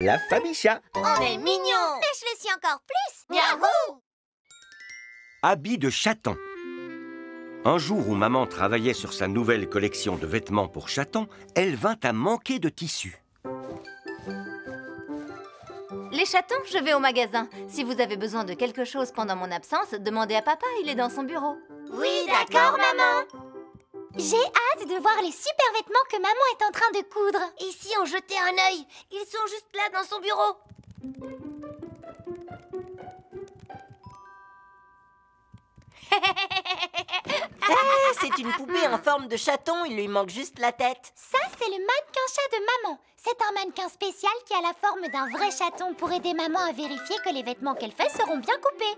La famille chat. On est mignons. Mais je le suis encore plus. Miaou. Habits de chaton. Un jour où maman travaillait sur sa nouvelle collection de vêtements pour chatons, elle vint à manquer de tissu. Les chatons, je vais au magasin. Si vous avez besoin de quelque chose pendant mon absence, demandez à papa, il est dans son bureau. Oui, d'accord, maman. J'ai hâte de voir les super vêtements que maman est en train de coudre. Et si on jetait un œil? Ils sont juste là dans son bureau. C'est une poupée en forme de chaton, il lui manque juste la tête. Ça, c'est le mannequin chat de maman. C'est un mannequin spécial qui a la forme d'un vrai chaton pour aider maman à vérifier que les vêtements qu'elle fait seront bien coupés.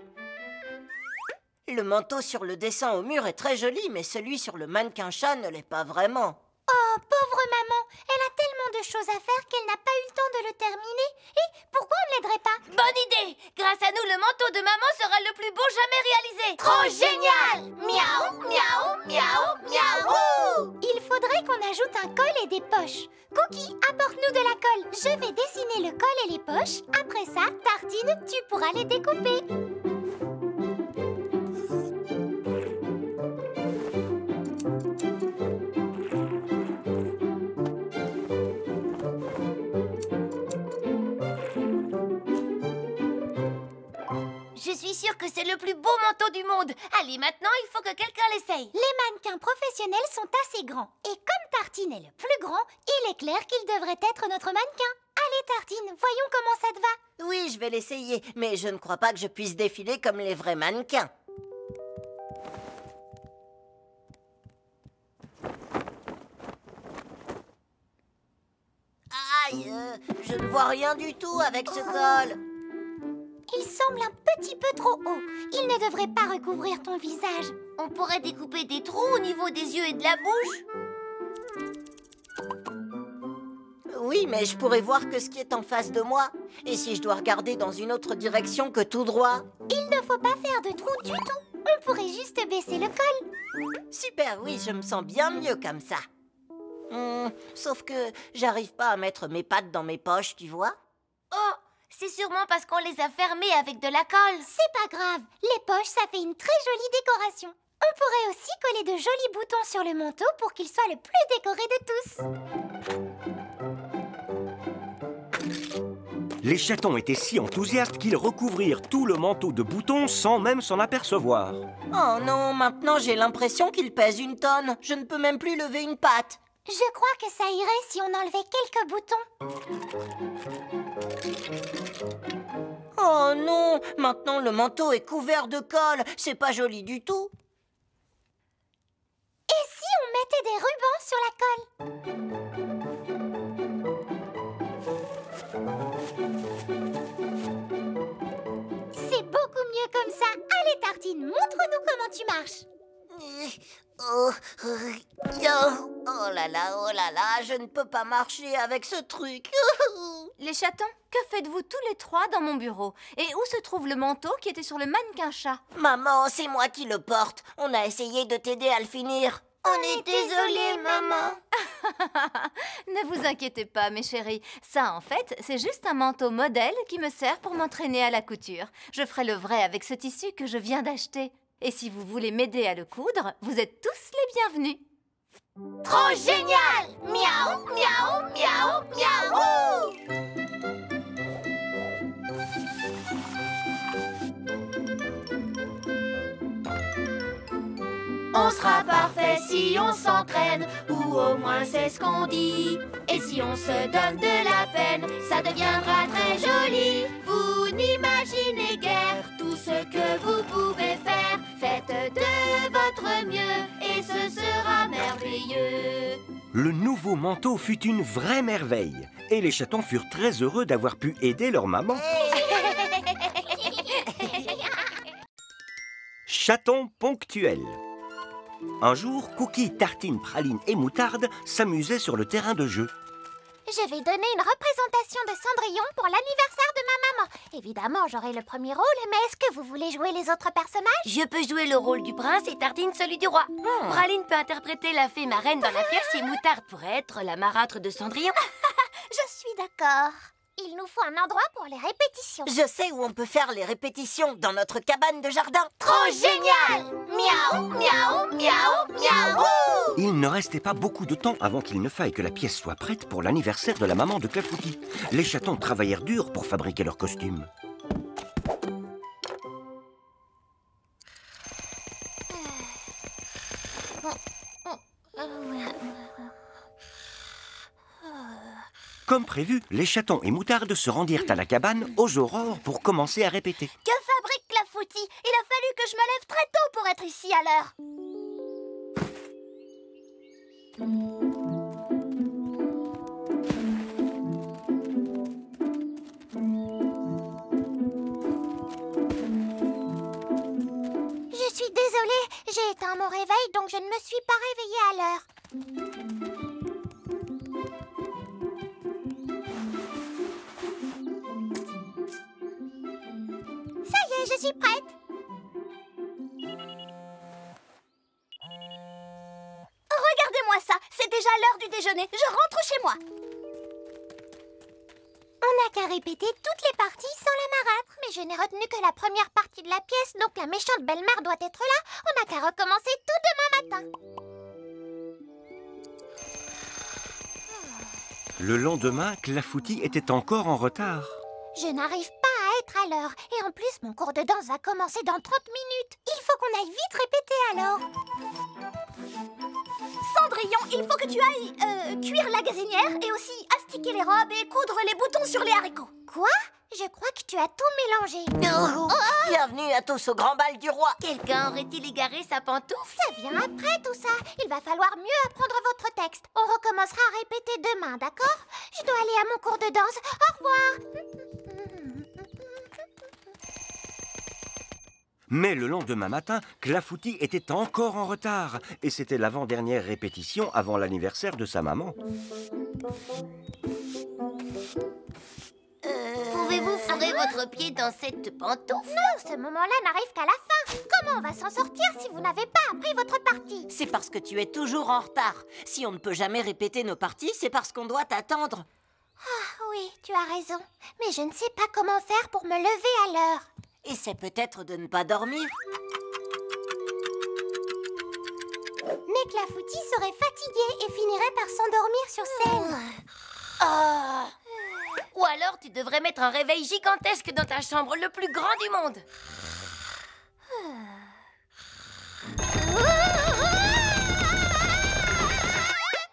Le manteau sur le dessin au mur est très joli, mais celui sur le mannequin chat ne l'est pas vraiment. Oh, pauvre maman, elle a tellement de choses à faire qu'elle n'a pas eu le temps de le terminer. Et pourquoi on ne l'aiderait pas? Bonne idée. Grâce à nous, le manteau de maman sera le plus beau jamais réalisé. Trop génial! Miaou, miaou, miaou, miaou. Il faudrait qu'on ajoute un col et des poches. Cookie, apporte-nous de la colle. Je vais dessiner le col et les poches. Après ça, Tartine, tu pourras les découper. Je suis sûre que c'est le plus beau manteau du monde. Allez, maintenant, il faut que quelqu'un l'essaye. Les mannequins professionnels sont assez grands. Et comme Tartine est le plus grand, il est clair qu'il devrait être notre mannequin. Allez, Tartine, voyons comment ça te va. Oui, je vais l'essayer, mais je ne crois pas que je puisse défiler comme les vrais mannequins. Aïe, je ne vois rien du tout avec ce col. Il semble un petit peu trop haut. Il ne devrait pas recouvrir ton visage. On pourrait découper des trous au niveau des yeux et de la bouche. Oui, mais je pourrais voir que ce qui est en face de moi. Et si je dois regarder dans une autre direction que tout droit? Il ne faut pas faire de trou du tout. On pourrait juste baisser le col. Super, oui, je me sens bien mieux comme ça. Sauf que j'arrive pas à mettre mes pattes dans mes poches, tu vois? Oh, c'est sûrement parce qu'on les a fermées avec de la colle. C'est pas grave. Les poches, ça fait une très jolie décoration. On pourrait aussi coller de jolis boutons sur le manteau pour qu'il soit le plus décoré de tous. Les chatons étaient si enthousiastes qu'ils recouvrirent tout le manteau de boutons sans même s'en apercevoir. Oh non, maintenant j'ai l'impression qu'il pèse une tonne. Je ne peux même plus lever une patte. Je crois que ça irait si on enlevait quelques boutons. Oh non, maintenant le manteau est couvert de colle. C'est pas joli du tout. Et si on mettait des rubans sur la colle? C'est beaucoup mieux comme ça. Allez, Tartine, montre-nous comment tu marches. Oh là là, je ne peux pas marcher avec ce truc. Les chatons, que faites-vous tous les trois dans mon bureau? Et où se trouve le manteau qui était sur le mannequin chat? Maman, c'est moi qui le porte. On a essayé de t'aider à le finir. On est désolés, maman. Ne vous inquiétez pas, mes chéris. Ça, en fait, c'est juste un manteau modèle qui me sert pour m'entraîner à la couture. Je ferai le vrai avec ce tissu que je viens d'acheter. Et si vous voulez m'aider à le coudre, vous êtes tous les bienvenus. Trop génial! Miaou, miaou, miaou, miaou! On sera parfait si on s'entraîne, ou au moins c'est ce qu'on dit. Et si on se donne de la peine, ça deviendra très joli. Vous n'imaginez guère tout ce que vous pouvez faire. Faites de votre mieux et ce sera merveilleux. Le nouveau manteau fut une vraie merveille. Et les chatons furent très heureux d'avoir pu aider leur maman. Chaton ponctuel. Un jour, Cookie, Tartine, Praline et Moutarde s'amusaient sur le terrain de jeu. Je vais donner une représentation de Cendrillon pour l'anniversaire de ma maman. Évidemment, j'aurai le premier rôle, mais est-ce que vous voulez jouer les autres personnages? Je peux jouer le rôle du prince et Tartine celui du roi. Praline peut interpréter la fée marraine dans la pièce et Moutarde pourrait être la marâtre de Cendrillon. Je suis d'accord. Il nous faut un endroit pour les répétitions. Je sais où on peut faire les répétitions, dans notre cabane de jardin. Trop génial! Miaou, miaou, miaou, miaou! Il ne restait pas beaucoup de temps avant qu'il ne faille que la pièce soit prête pour l'anniversaire de la maman de Clafoutis. Les chatons travaillèrent dur pour fabriquer leurs costumes. Comme prévu, les chatons et Moutarde se rendirent à la cabane aux aurores pour commencer à répéter. Que fabrique Clafoutis? Il a fallu que je me lève très tôt pour être ici à l'heure. Je suis désolée, j'ai éteint mon réveil, donc je ne me suis pas réveillée à l'heure. Ça y est, je suis prête. Regardez-moi ça, c'est déjà l'heure du déjeuner. Je rentre chez moi. On n'a qu'à répéter toutes les parties sans la marâtre. Mais je n'ai retenu que la première partie de la pièce, donc la méchante belle-mère doit être là. On n'a qu'à recommencer tout demain matin. Le lendemain, Clafoutis était encore en retard. Je n'arrive pas à être à l'heure. Et en plus, mon cours de danse va commencer dans 30 minutes. Il faut qu'on aille vite répéter alors. Cendrillon, il faut que tu ailles cuire la gazinière et aussi astiquer les robes et coudre les boutons sur les haricots. Quoi? Je crois que tu as tout mélangé. Bienvenue à tous au grand bal du roi. Quelqu'un aurait-il égaré sa pantoufle? Ça vient après tout ça. Il va falloir mieux apprendre votre texte. On recommencera à répéter demain, d'accord? Je dois aller à mon cours de danse. Au revoir. Mais le lendemain matin, Clafoutis était encore en retard. Et c'était l'avant-dernière répétition avant l'anniversaire de sa maman. Pouvez-vous fourrer votre pied dans cette pantoufle? Non, ce moment-là n'arrive qu'à la fin. Comment on va s'en sortir si vous n'avez pas appris votre partie? C'est parce que tu es toujours en retard. Si on ne peut jamais répéter nos parties, c'est parce qu'on doit t'attendre. Ah oui, tu as raison. Mais je ne sais pas comment faire pour me lever à l'heure. Et c'est peut-être de ne pas dormir. Mais Clafoutis serait fatigué et finirait par s'endormir sur scène. Ou alors tu devrais mettre un réveil gigantesque dans ta chambre, le plus grand du monde.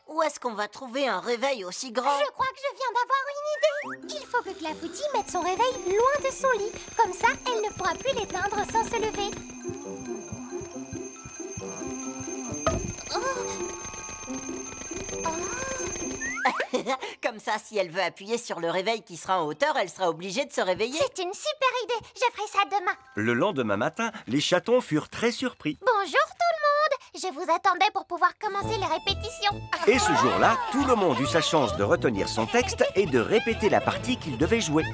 Où est-ce qu'on va trouver un réveil aussi grand? Je crois que je viens d'avoir une idée. Il faut que Clafoutis mette son réveil loin de son lit. Comme ça, elle ne pourra plus l'éteindre sans se lever. Comme ça, si elle veut appuyer sur le réveil qui sera en hauteur, elle sera obligée de se réveiller. C'est une super idée. Je ferai ça demain. Le lendemain matin, les chatons furent très surpris. Bonjour tout le monde. Je vous attendais pour pouvoir commencer les répétitions. Et ce jour-là, tout le monde eut sa chance de retenir son texte et de répéter la partie qu'il devait jouer.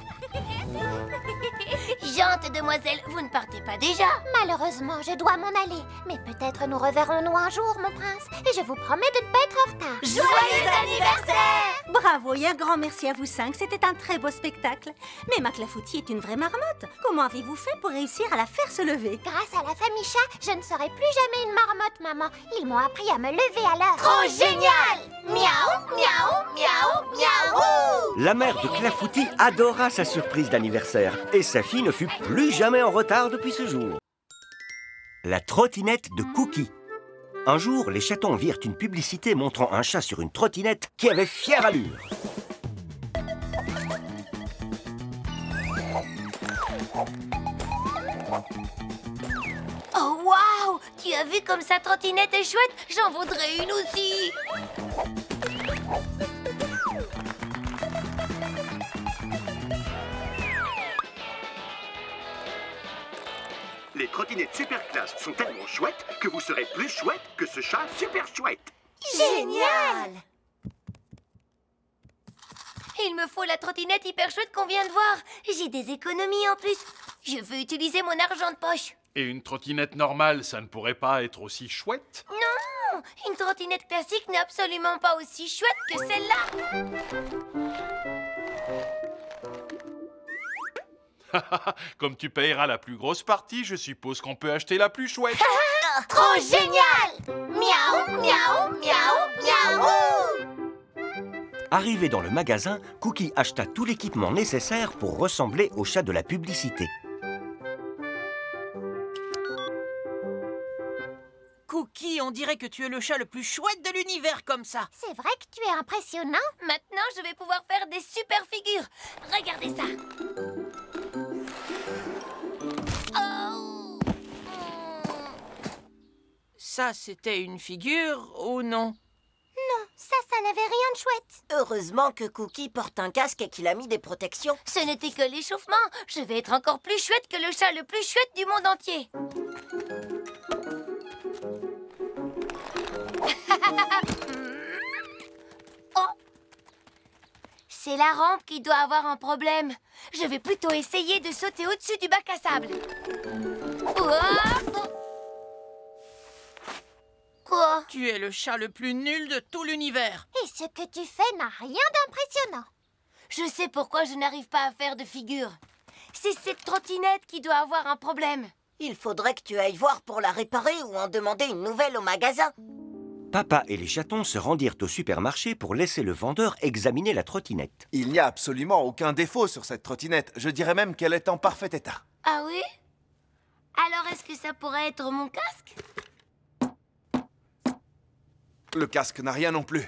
Gente demoiselle, vous ne partez pas déjà? Malheureusement, je dois m'en aller. Mais peut-être nous reverrons-nous un jour, mon prince. Et je vous promets de ne pas être en retard. Joyeux anniversaire! Bravo et un grand merci à vous cinq, c'était un très beau spectacle. Mais ma Clafoutis est une vraie marmotte. Comment avez-vous fait pour réussir à la faire se lever? Grâce à la famille chat, je ne serai plus jamais une marmotte, maman. Ils m'ont appris à me lever à l'heure. Trop génial! Miaou, miaou, miaou, miaou! La mère de Clafoutis adora sa surprise d'anniversaire et sa fille ne fut plus jamais en retard depuis ce jour. La trottinette de Cookie. Un jour, les chatons virent une publicité montrant un chat sur une trottinette qui avait fière allure. Oh waouh! Tu as vu comme sa trottinette est chouette? J'en voudrais une aussi! Les trottinettes super classe sont tellement chouettes que vous serez plus chouette que ce chat super chouette. Génial! Il me faut la trottinette hyper chouette qu'on vient de voir. J'ai des économies en plus. Je veux utiliser mon argent de poche. Et une trottinette normale, ça ne pourrait pas être aussi chouette? Non! Une trottinette classique n'est absolument pas aussi chouette que celle-là. Comme tu payeras la plus grosse partie, je suppose qu'on peut acheter la plus chouette. Trop génial! Miaou, miaou, miaou, miaou! Arrivé dans le magasin, Cookie acheta tout l'équipement nécessaire pour ressembler au chat de la publicité. Cookie, on dirait que tu es le chat le plus chouette de l'univers comme ça. C'est vrai que tu es impressionnant. Maintenant, je vais pouvoir faire des super figures. Regardez ça. Oh. Ça, c'était une figure ou non? Non, ça n'avait rien de chouette. Heureusement que Cookie porte un casque et qu'il a mis des protections. Ce n'était que l'échauffement. Je vais être encore plus chouette que le chat le plus chouette du monde entier. Oh. C'est la rampe qui doit avoir un problème. Je vais plutôt essayer de sauter au-dessus du bac à sable. Oh. Quoi? Tu es le chat le plus nul de tout l'univers. Et ce que tu fais n'a rien d'impressionnant. Je sais pourquoi je n'arrive pas à faire de figure. C'est cette trottinette qui doit avoir un problème. Il faudrait que tu ailles voir pour la réparer ou en demander une nouvelle au magasin. Papa et les chatons se rendirent au supermarché pour laisser le vendeur examiner la trottinette. Il n'y a absolument aucun défaut sur cette trottinette. Je dirais même qu'elle est en parfait état. Ah oui? Alors est-ce que ça pourrait être mon casque? Le casque n'a rien non plus.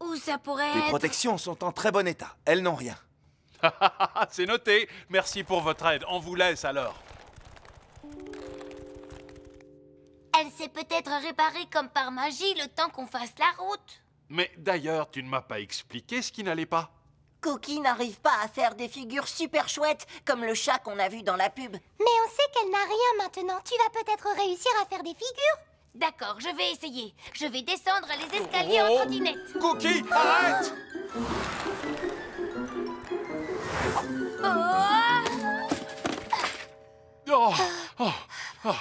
Ou ça pourrait Les être... protections sont en très bon état. Elles n'ont rien. C'est noté. Merci pour votre aide. On vous laisse alors. Elle s'est peut-être réparée comme par magie le temps qu'on fasse la route. Mais d'ailleurs, tu ne m'as pas expliqué ce qui n'allait pas. Cookie n'arrive pas à faire des figures super chouettes comme le chat qu'on a vu dans la pub. Mais on sait qu'elle n'a rien maintenant. Tu vas peut-être réussir à faire des figures. D'accord, je vais essayer. Je vais descendre les escaliers en trottinette. Cookie, arrête! Oh, oh, oh.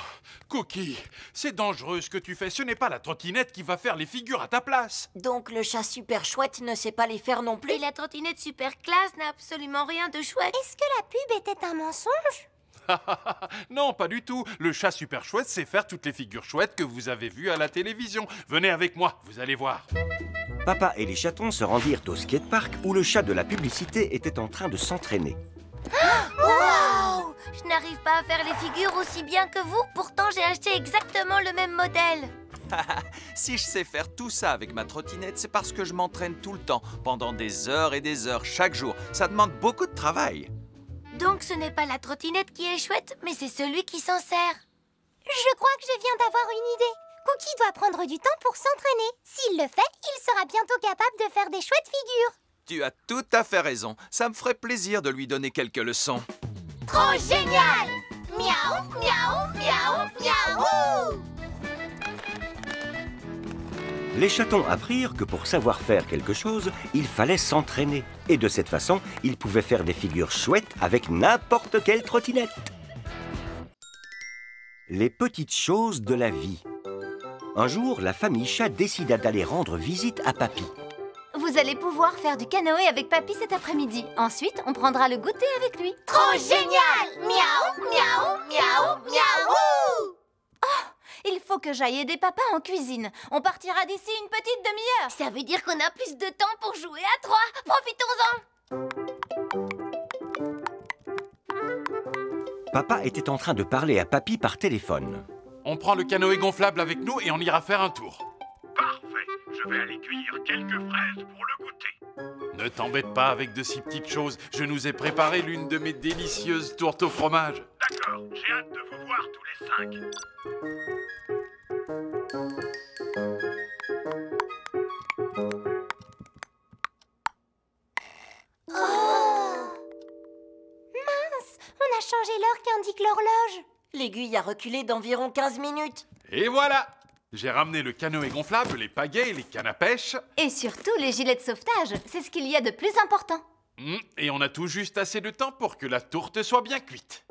Cookie, c'est dangereux ce que tu fais. Ce n'est pas la trottinette qui va faire les figures à ta place. Donc le chat super chouette ne sait pas les faire non plus. Et la trottinette super classe n'a absolument rien de chouette. Est-ce que la pub était un mensonge? Non, pas du tout. Le chat super chouette sait faire toutes les figures chouettes que vous avez vues à la télévision. Venez avec moi, vous allez voir. Papa et les chatons se rendirent au skatepark où le chat de la publicité était en train de s'entraîner. Wow! Je n'arrive pas à faire les figures aussi bien que vous. Pourtant, j'ai acheté exactement le même modèle. Si je sais faire tout ça avec ma trottinette, c'est parce que je m'entraîne tout le temps, pendant des heures et des heures chaque jour. Ça demande beaucoup de travail. Donc, ce n'est pas la trottinette qui est chouette, mais c'est celui qui s'en sert. Je crois que je viens d'avoir une idée. Cookie doit prendre du temps pour s'entraîner. S'il le fait, il sera bientôt capable de faire des chouettes figures. Tu as tout à fait raison. Ça me ferait plaisir de lui donner quelques leçons. Trop génial! Miaou, miaou, miaou, miaou! Les chatons apprirent que pour savoir faire quelque chose, il fallait s'entraîner. Et de cette façon, ils pouvaient faire des figures chouettes avec n'importe quelle trottinette. Les petites choses de la vie. Un jour, la famille chat décida d'aller rendre visite à Papy. Vous allez pouvoir faire du canoë avec Papy cet après-midi. Ensuite, on prendra le goûter avec lui. Trop génial! Miaou, miaou, miaou, miaou! Il faut que j'aille aider Papa en cuisine. On partira d'ici une petite demi-heure. Ça veut dire qu'on a plus de temps pour jouer à 3. Profitons-en! Papa était en train de parler à Papy par téléphone. On prend le canoë gonflable avec nous et on ira faire un tour. Parfait. Je vais aller cueillir quelques fraises pour le goûter. Ne t'embête pas avec de si petites choses. Je nous ai préparé l'une de mes délicieuses tourtes au fromage. D'accord, j'ai hâte de vous voir tous les 5. Mince, on a changé l'heure qu'indique l'horloge. L'aiguille a reculé d'environ 15 minutes. Et voilà! J'ai ramené le canoë gonflable, les pagaies, les cannes à pêche. Et surtout les gilets de sauvetage. C'est ce qu'il y a de plus important. Et on a tout juste assez de temps pour que la tourte soit bien cuite.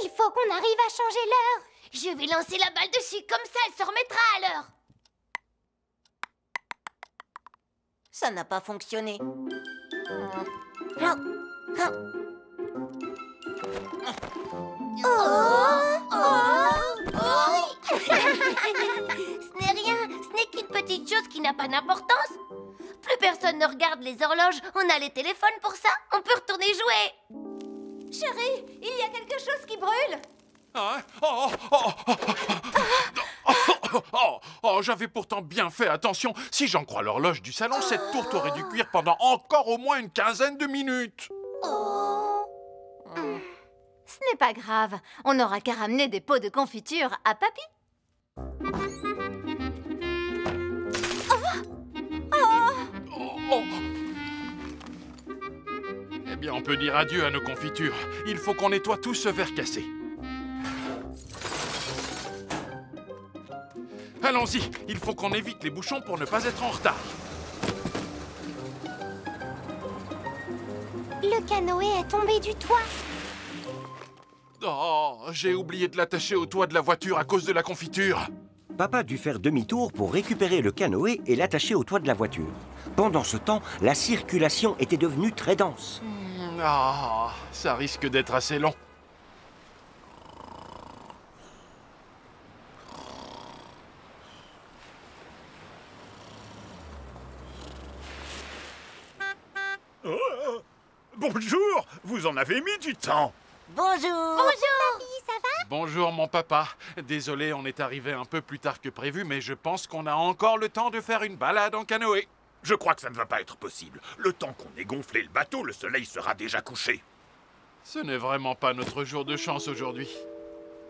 Il faut qu'on arrive à changer l'heure. Je vais lancer la balle dessus, comme ça elle se remettra à l'heure. Ça n'a pas fonctionné. n'a pas d'importance. Plus personne ne regarde les horloges, on a les téléphones pour ça. On peut retourner jouer. Chérie, il y a quelque chose qui brûle. Hein? Oh, j'avais pourtant bien fait attention. Si j'en crois l'horloge du salon, cette tourte aurait dû cuire pendant encore au moins une quinzaine de minutes. Ce n'est pas grave. On n'aura qu'à ramener des pots de confiture à Papy. Eh bien, on peut dire adieu à nos confitures. Il faut qu'on nettoie tout ce verre cassé. Allons-y, il faut qu'on évite les bouchons pour ne pas être en retard. Le canoë est tombé du toit. Oh, j'ai oublié de l'attacher au toit de la voiture à cause de la confiture. Papa dut faire demi-tour pour récupérer le canoë et l'attacher au toit de la voiture. Pendant ce temps, la circulation était devenue très dense. Ah, ça risque d'être assez long. Bonjour, vous en avez mis du temps. Bonjour. Bonjour. Papy, ça va? Bonjour mon papa. Désolé, on est arrivé un peu plus tard que prévu, mais je pense qu'on a encore le temps de faire une balade en canoë. Je crois que ça ne va pas être possible. Le temps qu'on ait gonflé le bateau, le soleil sera déjà couché. Ce n'est vraiment pas notre jour de chance aujourd'hui.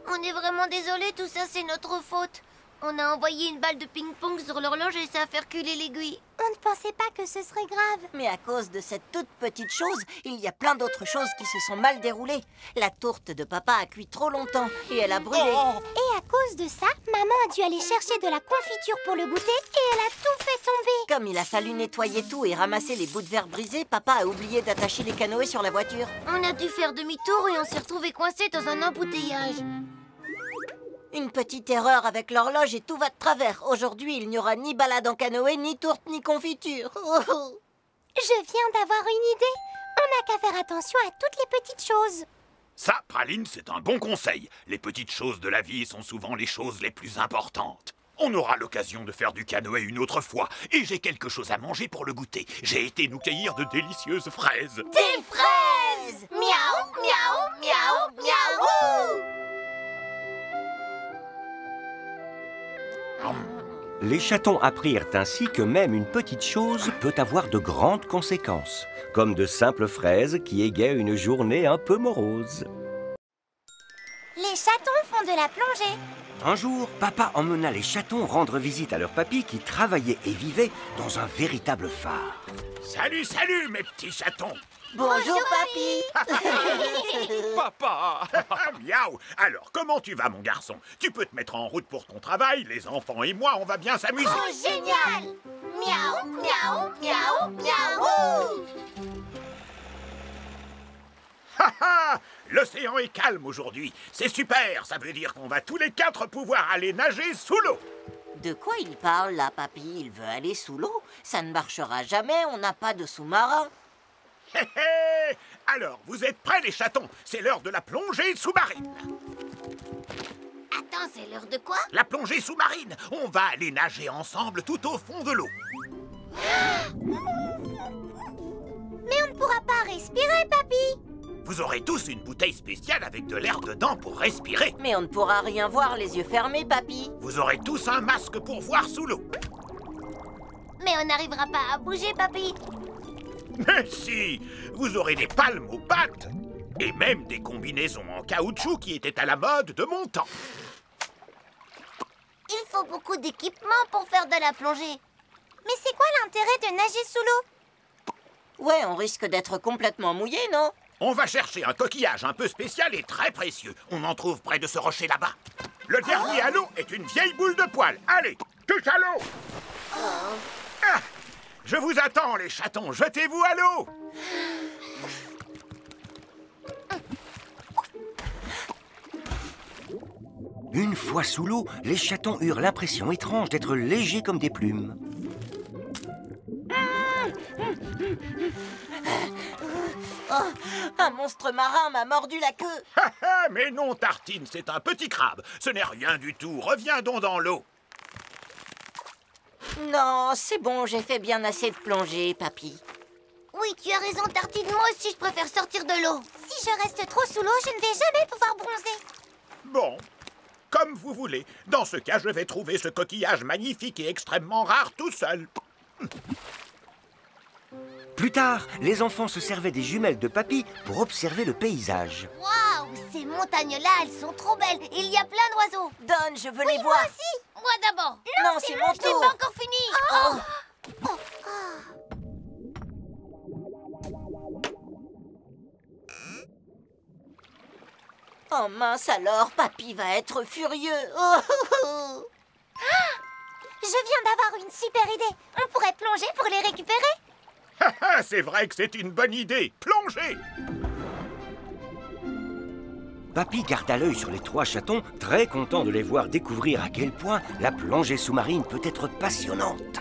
On est vraiment désolé, tout ça c'est notre faute. On a envoyé une balle de ping-pong sur l'horloge et ça a fait reculer l'aiguille. On ne pensait pas que ce serait grave. Mais à cause de cette toute petite chose, il y a plein d'autres choses qui se sont mal déroulées. La tourte de papa a cuit trop longtemps et elle a brûlé. Et à cause de ça, maman a dû aller chercher de la confiture pour le goûter et elle a tout fait tomber. Comme il a fallu nettoyer tout et ramasser les bouts de verre brisés, papa a oublié d'attacher les canoës sur la voiture. On a dû faire demi-tour et on s'est retrouvé coincé dans un embouteillage. Une petite erreur avec l'horloge et tout va de travers. Aujourd'hui, il n'y aura ni balade en canoë, ni tourte, ni confiture. Je viens d'avoir une idée. On n'a qu'à faire attention à toutes les petites choses. Ça, Praline, c'est un bon conseil. Les petites choses de la vie sont souvent les choses les plus importantes. On aura l'occasion de faire du canoë une autre fois. Et j'ai quelque chose à manger pour le goûter. J'ai été nous cueillir de délicieuses fraises. Des fraises! Miaou, miaou, miaou, miaou! Les chatons apprirent ainsi que même une petite chose peut avoir de grandes conséquences, comme de simples fraises qui égayent une journée un peu morose. Les chatons font de la plongée. Un jour, papa emmena les chatons rendre visite à leur papy qui travaillait et vivait dans un véritable phare. Salut, salut, mes petits chatons. Bonjour, papy. Papa! Miaou. Alors, comment tu vas, mon garçon? Tu peux te mettre en route pour ton travail. Les enfants et moi, on va bien s'amuser. Oh, génial! Miaou, miaou, miaou, miaou! Ha ha! L'océan est calme aujourd'hui. C'est super. Ça veut dire qu'on va tous les quatre pouvoir aller nager sous l'eau. De quoi il parle, là, papy? Il veut aller sous l'eau? Ça ne marchera jamais, on n'a pas de sous-marin. Hé hé! Alors, vous êtes prêts, les chatons? C'est l'heure de la plongée sous-marine. Attends, c'est l'heure de quoi? La plongée sous-marine. On va aller nager ensemble tout au fond de l'eau. Mais on ne pourra pas respirer, papy. Vous aurez tous une bouteille spéciale avec de l'air dedans pour respirer. Mais on ne pourra rien voir les yeux fermés, papy. Vous aurez tous un masque pour voir sous l'eau. Mais on n'arrivera pas à bouger, papy. Mais si! Vous aurez des palmes aux pattes. Et même des combinaisons en caoutchouc qui étaient à la mode de mon temps. Il faut beaucoup d'équipement pour faire de la plongée. Mais c'est quoi l'intérêt de nager sous l'eau? Ouais, on risque d'être complètement mouillé, non? On va chercher un coquillage un peu spécial et très précieux. On en trouve près de ce rocher là-bas. Le dernier à l'eau est une vieille boule de poil. Allez, touche à l'eau! Ah, je vous attends, les chatons. Jetez-vous à l'eau! Une fois sous l'eau, les chatons eurent l'impression étrange d'être légers comme des plumes. Oh, un monstre marin m'a mordu la queue. Mais non, Tartine, c'est un petit crabe. Ce n'est rien du tout. Reviens donc dans l'eau. Non, c'est bon, j'ai fait bien assez de plongée, papy. Oui, tu as raison, Tartine. Moi aussi, je préfère sortir de l'eau. Si je reste trop sous l'eau, je ne vais jamais pouvoir bronzer. Bon, comme vous voulez. Dans ce cas, je vais trouver ce coquillage magnifique et extrêmement rare tout seul. Plus tard, les enfants se servaient des jumelles de papy pour observer le paysage. Waouh, ces montagnes-là, elles sont trop belles. Il y a plein d'oiseaux. Donne, je veux Oui, les voir. moi aussi. Moi d'abord. Non, c'est mon Je n'ai tour. pas encore fini. Oh mince alors, papy va être furieux. Je viens d'avoir une super idée. On pourrait plonger pour les récupérer. C'est vrai que c'est une bonne idée. Plongez! Papy garda l'œil sur les 3 chatons, très content de les voir découvrir à quel point la plongée sous-marine peut être passionnante.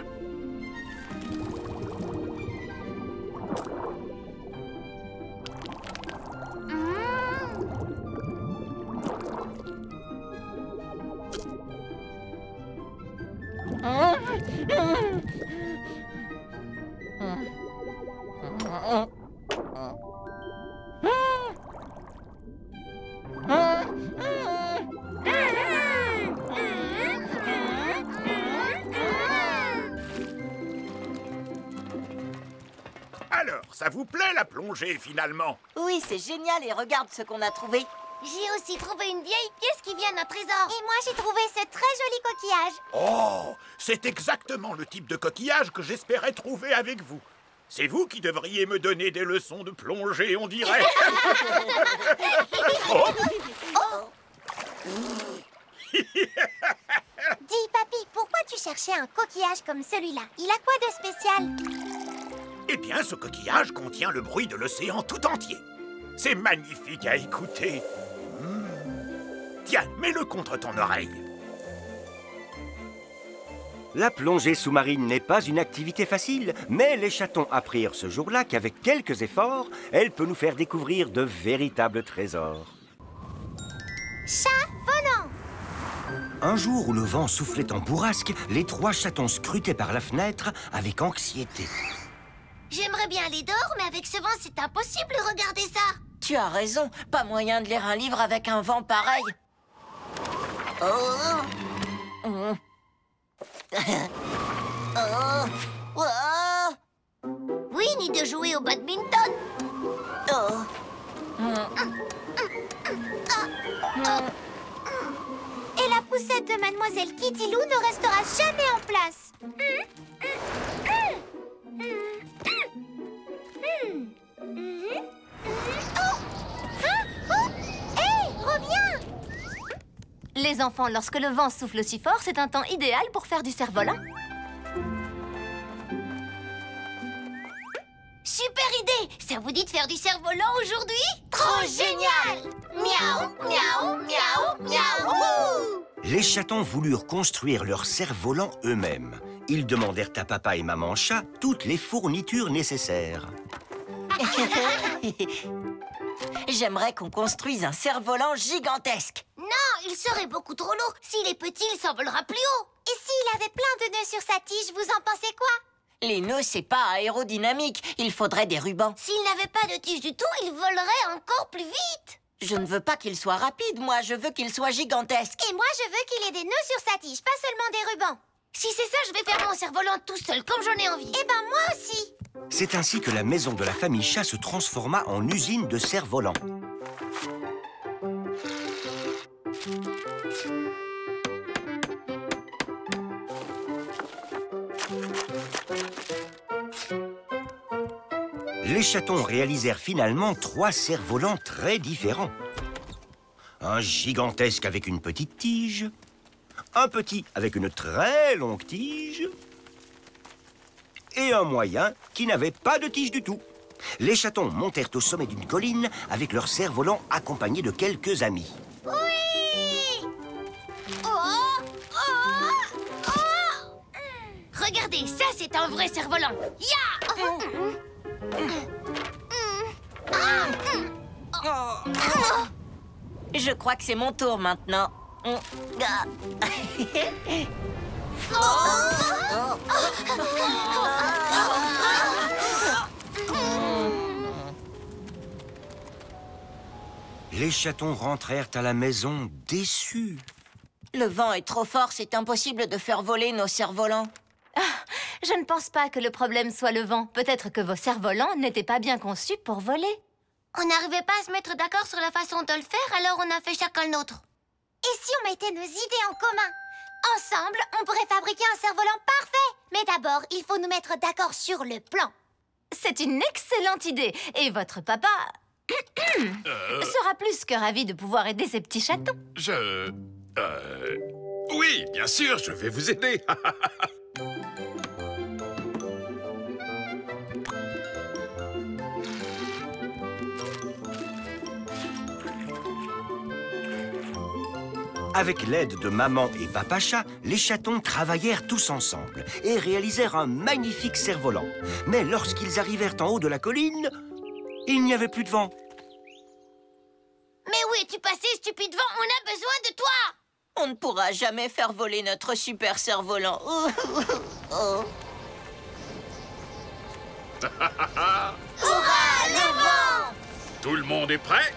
Alors, ça vous plaît la plongée finalement? Oui, c'est génial et regarde ce qu'on a trouvé. J'ai aussi trouvé une vieille pièce qui vient d'un trésor. Et moi, j'ai trouvé ce très joli coquillage. Oh, c'est exactement le type de coquillage que j'espérais trouver avec vous. C'est vous qui devriez me donner des leçons de plongée, on dirait. Oh. Dis, papy, pourquoi tu cherchais un coquillage comme celui-là? Il a quoi de spécial? Eh bien, ce coquillage contient le bruit de l'océan tout entier. C'est magnifique à écouter. Tiens, mets-le contre ton oreille. La plongée sous-marine n'est pas une activité facile, mais les chatons apprirent ce jour-là qu'avec quelques efforts, elle peut nous faire découvrir de véritables trésors. Chat volant. Un jour où le vent soufflait en bourrasque, les 3 chatons scrutaient par la fenêtre avec anxiété. J'aimerais bien aller dehors, mais avec ce vent, c'est impossible de regarder ça. Tu as raison, pas moyen de lire un livre avec un vent pareil. Oui, ni de jouer au badminton. Et la poussette de Mademoiselle Kitty Lou ne restera jamais en place. Hé, reviens! Les enfants, lorsque le vent souffle si fort, c'est un temps idéal pour faire du cerf-volant. Super idée! Ça vous dit de faire du cerf-volant aujourd'hui? Trop génial! Miaou, miaou, miaou, miaou! Les chatons voulurent construire leur cerf-volant eux-mêmes. Ils demandèrent à papa et maman chat toutes les fournitures nécessaires. J'aimerais qu'on construise un cerf-volant gigantesque. Non, il serait beaucoup trop lourd. S'il est petit, il s'envolera plus haut. Et s'il avait plein de nœuds sur sa tige, vous en pensez quoi? Les nœuds, c'est pas aérodynamique. Il faudrait des rubans. S'il n'avait pas de tige du tout, il volerait encore plus vite. Je ne veux pas qu'il soit rapide, moi. Je veux qu'il soit gigantesque. Et moi, je veux qu'il ait des nœuds sur sa tige, pas seulement des rubans. Si c'est ça, je vais faire mon cerf-volant tout seul, comme j'en ai envie. Eh ben, moi aussi. C'est ainsi que la maison de la famille chat se transforma en usine de cerfs-volants. Les chatons réalisèrent finalement 3 cerfs-volants très différents. Un gigantesque avec une petite tige, un petit avec une très longue tige et un moyen qui n'avait pas de tige du tout. Les chatons montèrent au sommet d'une colline avec leur cerf-volant accompagnés de quelques amis. Oui! Regardez, ça c'est un vrai cerf-volant. Je crois que c'est mon tour maintenant. Les chatons rentrèrent à la maison déçus. Le vent est trop fort, c'est impossible de faire voler nos cerfs-volants. Je ne pense pas que le problème soit le vent. Peut-être que vos cerfs-volants n'étaient pas bien conçus pour voler. On n'arrivait pas à se mettre d'accord sur la façon de le faire, alors on a fait chacun le nôtre. Et si on mettait nos idées en commun? Ensemble, on pourrait fabriquer un cerf-volant parfait. Mais d'abord, il faut nous mettre d'accord sur le plan. C'est une excellente idée. Et votre papa sera plus que ravi de pouvoir aider ces petits chatons. Oui, bien sûr, je vais vous aider. Avec l'aide de maman et papa chat, les chatons travaillèrent tous ensemble et réalisèrent un magnifique cerf-volant. Mais lorsqu'ils arrivèrent en haut de la colline, il n'y avait plus de vent. Mais où es-tu passé, stupide vent? On a besoin de toi! On ne pourra jamais faire voler notre super cerf-volant. Hurrah, le vent! Tout le monde est prêt?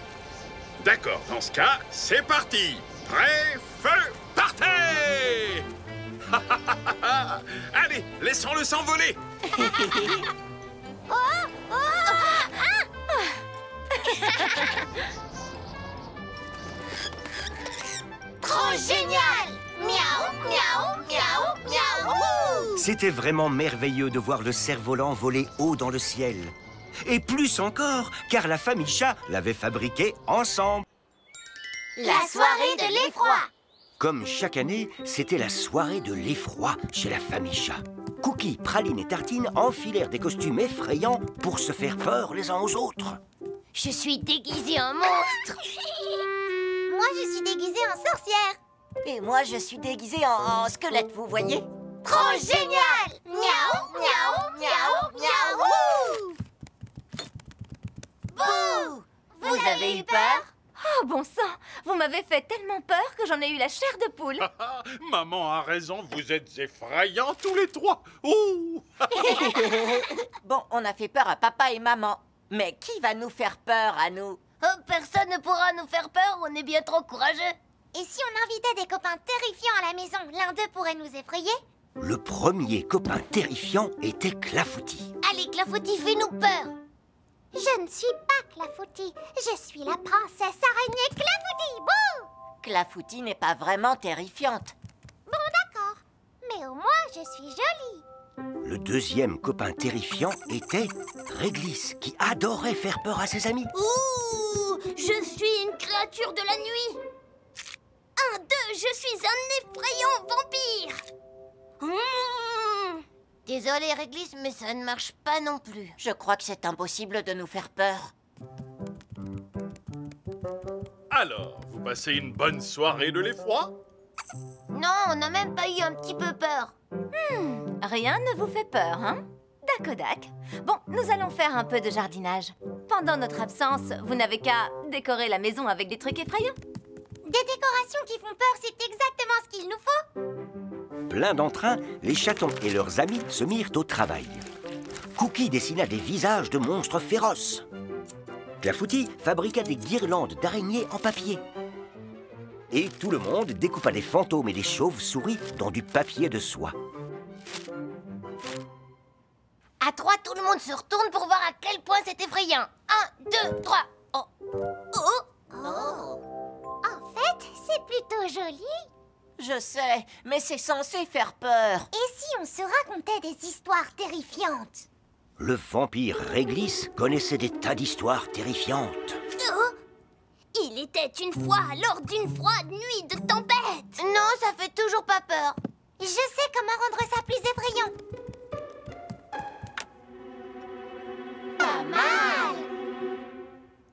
D'accord, dans ce cas, c'est parti. Prêt, feu, partez! Allez, laissons-le s'envoler. Trop génial! Miaou, miaou, miaou, miaou! C'était vraiment merveilleux de voir le cerf-volant voler haut dans le ciel. Et plus encore, car la famille chat l'avait fabriqué ensemble. La soirée de l'effroi! Comme chaque année, c'était la soirée de l'effroi chez la famille chat. Cookie, Praline et Tartine enfilèrent des costumes effrayants pour se faire peur les uns aux autres. Je suis déguisée en monstre! Moi, je suis déguisée en sorcière! Et moi, je suis déguisée en squelette, vous voyez? Trop génial! Miaou, miaou, miaou, miaou! Bouh! Vous avez eu peur? Oh, bon sang! Vous m'avez fait tellement peur que j'en ai eu la chair de poule. Maman a raison, vous êtes effrayants tous les trois. Ouh! Bon, on a fait peur à papa et maman. Mais qui va nous faire peur à nous? Oh, personne ne pourra nous faire peur, on est bien trop courageux. Et si on invitait des copains terrifiants à la maison, l'un d'eux pourrait nous effrayer? Le premier copain terrifiant était Clafoutis. Allez, Clafoutis, fais-nous peur! Je ne suis pas Clafoutis, je suis la princesse araignée Clafoutis, bouh! Clafoutis n'est pas vraiment terrifiante. Bon, d'accord, mais au moins je suis jolie. Le deuxième copain terrifiant était Réglisse, qui adorait faire peur à ses amis. Ouh! Je suis une créature de la nuit! 1, 2, je suis un effrayant vampire! Désolée, Réglisse, mais ça ne marche pas non plus. Je crois que c'est impossible de nous faire peur. Alors, vous passez une bonne soirée de l'effroi? Non, on n'a même pas eu un petit peu peur. Rien ne vous fait peur, hein? Dacodac. Bon, nous allons faire un peu de jardinage. Pendant notre absence, vous n'avez qu'à décorer la maison avec des trucs effrayants. Des décorations qui font peur, c'est exactement ce qu'il nous faut. Plein d'entrain, les chatons et leurs amis se mirent au travail. Cookie dessina des visages de monstres féroces. Clafoutis fabriqua des guirlandes d'araignées en papier. Et tout le monde découpa des fantômes et des chauves-souris dans du papier de soie. À 3, tout le monde se retourne pour voir à quel point c'est effrayant. 1, 2, 3. Oh. Oh. En fait, c'est plutôt joli. Je sais, mais c'est censé faire peur. Et si on se racontait des histoires terrifiantes? Le vampire Réglisse connaissait des tas d'histoires terrifiantes. Oh. Il était une fois lors d'une froide nuit de tempête. Non, ça fait toujours pas peur. Je sais comment rendre ça plus effrayant. Pas mal.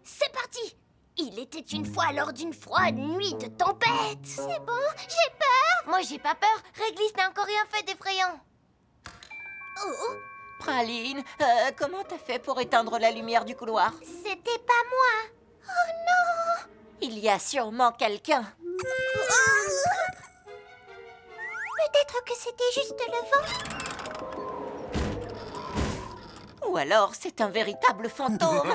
C'est parti. Il était une fois lors d'une froide nuit de tempête. C'est bon, j'ai peur. Moi, j'ai pas peur. Réglisse n'a encore rien fait d'effrayant. Oh. Praline, comment t'as fait pour éteindre la lumière du couloir? C'était pas moi. Oh non. Il y a sûrement quelqu'un. Peut-être que c'était juste le vent. Ou alors, c'est un véritable fantôme.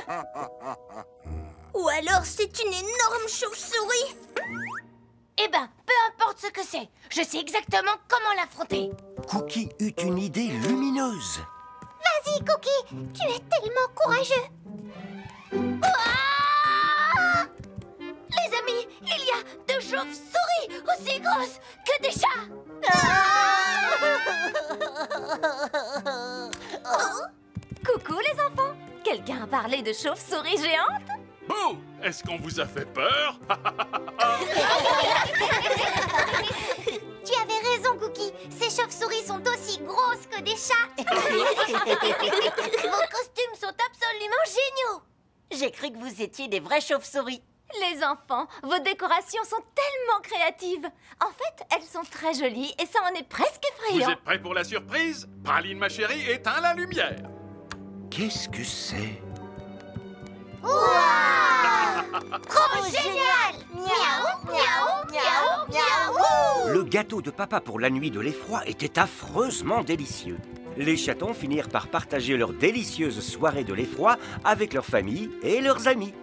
Ou alors c'est une énorme chauve-souris. Eh ben, peu importe ce que c'est, je sais exactement comment l'affronter. Cookie eut une idée lumineuse. Vas-y, Cookie, tu es tellement courageux. Ouah! Les amis, il y a 2 chauves-souris aussi grosses que des chats. Coucou les enfants! Quelqu'un a parlé de chauve-souris géante? Bouh! Est-ce qu'on vous a fait peur? Tu avais raison, Cookie. Ces chauves-souris sont aussi grosses que des chats. Vos costumes sont absolument géniaux. J'ai cru que vous étiez des vrais chauves-souris. Les enfants, vos décorations sont tellement créatives. En fait, elles sont très jolies et ça en est presque Vous effrayant. êtes prêts pour la surprise? Praline, ma chérie, éteins la lumière. Qu'est-ce que c'est? Trop génial. Miaou, miaou, miaou, miaou. Le gâteau de papa pour la nuit de l'effroi était affreusement délicieux. Les chatons finirent par partager leur délicieuse soirée de l'effroi avec leur famille et leurs amis.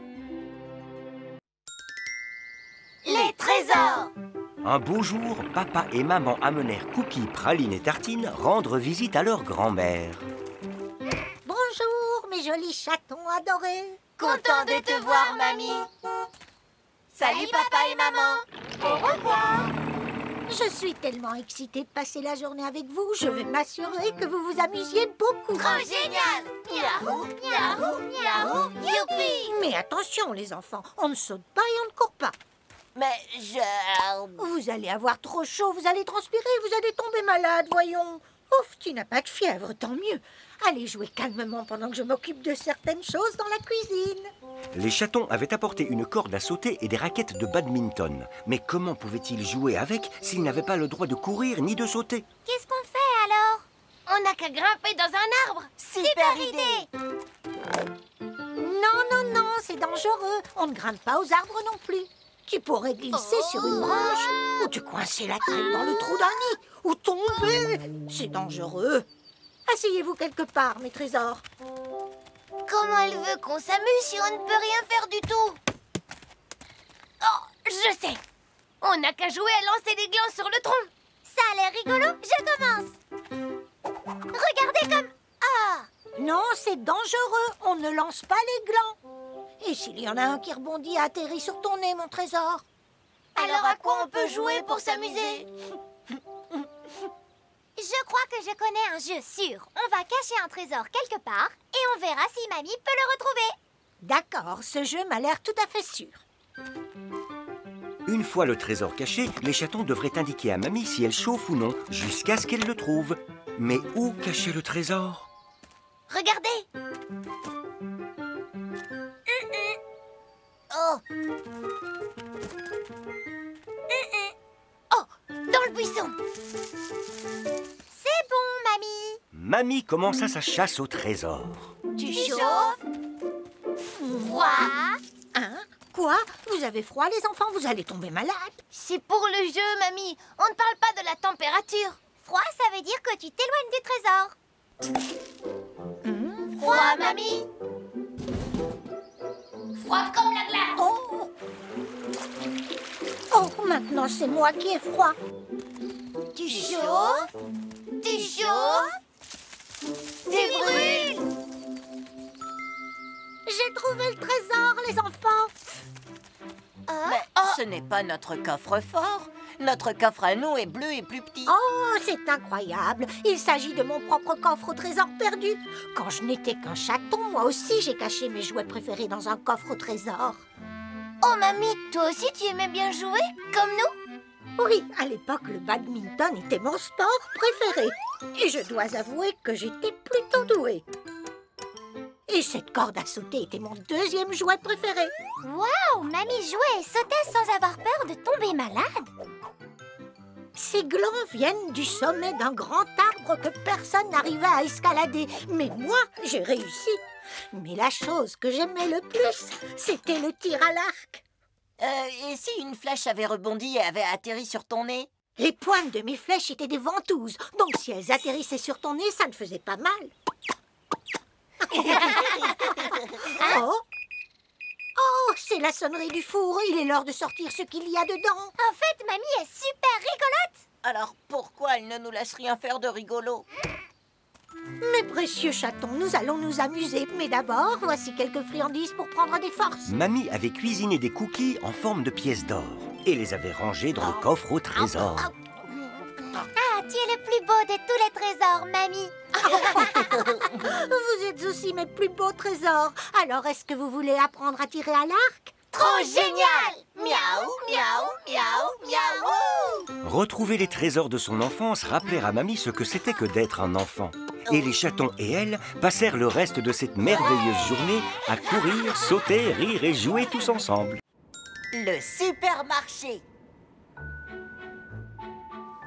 Les trésors. Un beau jour, papa et maman amenèrent Cookie, Praline et Tartine rendre visite à leur grand-mère. Bonjour, mes jolis chatons adorés. Content de te voir, mamie. Salut papa et maman. Au revoir. Je suis tellement excitée de passer la journée avec vous. Je vais m'assurer que vous vous amusiez beaucoup. Trop génial. Miaou, miaou, miaou, youpi. Mais attention les enfants, on ne saute pas et on ne court pas. Mais Vous allez avoir trop chaud, vous allez transpirer, vous allez tomber malade, voyons. Ouf, tu n'as pas de fièvre, tant mieux. Allez jouer calmement pendant que je m'occupe de certaines choses dans la cuisine. Les chatons avaient apporté une corde à sauter et des raquettes de badminton. Mais comment pouvaient-ils jouer avec s'ils n'avaient pas le droit de courir ni de sauter? Qu'est-ce qu'on fait alors? On n'a qu'à grimper dans un arbre. Super idée. Non, non, non, c'est dangereux. On ne grimpe pas aux arbres non plus. Tu pourrais glisser sur une branche, ou te coincer la tête dans le trou d'un nid, ou tomber. C'est dangereux. Asseyez-vous quelque part, mes trésors. Comment elle veut qu'on s'amuse si on ne peut rien faire du tout? Oh, je sais. On n'a qu'à jouer à lancer les glands sur le tronc. Ça a l'air rigolo, je commence. Regardez comme... Ah! Non, c'est dangereux. On ne lance pas les glands. Et s'il y en a un qui rebondit et atterrit sur ton nez, mon trésor? Alors à quoi on peut jouer pour s'amuser? Je crois que je connais un jeu sûr. On va cacher un trésor quelque part et on verra si mamie peut le retrouver. D'accord, ce jeu m'a l'air tout à fait sûr. Une fois le trésor caché, les chatons devraient indiquer à mamie si elle chauffe ou non, jusqu'à ce qu'elle le trouve. Mais où cacher le trésor? Regardez. Oh! Oh, dans le buisson. C'est bon, mamie. Mamie commença sa chasse au trésor. Tu chauffes? Froid. Hein? Quoi? Vous avez froid, les enfants? Vous allez tomber malade. C'est pour le jeu, mamie. On ne parle pas de la température. Froid, ça veut dire que tu t'éloignes du trésor. Froid, mamie. Froid comme la glace. Oh! Oh, maintenant c'est moi qui ai froid. Tu chauffes? Tu chauffes? Tu brûles? J'ai trouvé le trésor, les enfants. Mais ce n'est pas notre coffre-fort. Notre coffre à nous est bleu et plus petit. Oh, c'est incroyable. Il s'agit de mon propre coffre au trésor perdu. Quand je n'étais qu'un chaton, moi aussi j'ai caché mes jouets préférés dans un coffre au trésor. Oh, mamie, toi aussi tu aimais bien jouer, comme nous? Oui, à l'époque, le badminton était mon sport préféré. Et je dois avouer que j'étais plutôt douée. Et cette corde à sauter était mon deuxième jouet préféré. Waouh, mamie jouait et sautait sans avoir peur de tomber malade. Ces glands viennent du sommet d'un grand arbre que personne n'arrivait à escalader. Mais moi, j'ai réussi. Mais la chose que j'aimais le plus, c'était le tir à l'arc. Et si une flèche avait rebondi et avait atterri sur ton nez? Les pointes de mes flèches étaient des ventouses, donc si elles atterrissaient sur ton nez, ça ne faisait pas mal. Oh, oh, c'est la sonnerie du four. Il est l'heure de sortir ce qu'il y a dedans. En fait, mamie est super rigolote. Alors pourquoi elle ne nous laisse rien faire de rigolo? Mes précieux chatons, nous allons nous amuser. Mais d'abord, voici quelques friandises pour prendre des forces. Mamie avait cuisiné des cookies en forme de pièces d'or et les avait rangés dans le coffre au trésor. Ah, tu es le plus beau de tous les trésors, mamie. Vous êtes aussi mes plus beaux trésors. Alors, est-ce que vous voulez apprendre à tirer à l'arc? Trop génial! Miaou, miaou, miaou, miaou. Retrouver les trésors de son enfance rappelait à Mamie ce que c'était que d'être un enfant. Et les chatons et elle passèrent le reste de cette merveilleuse journée à courir, sauter, rire et jouer tous ensemble. Le supermarché.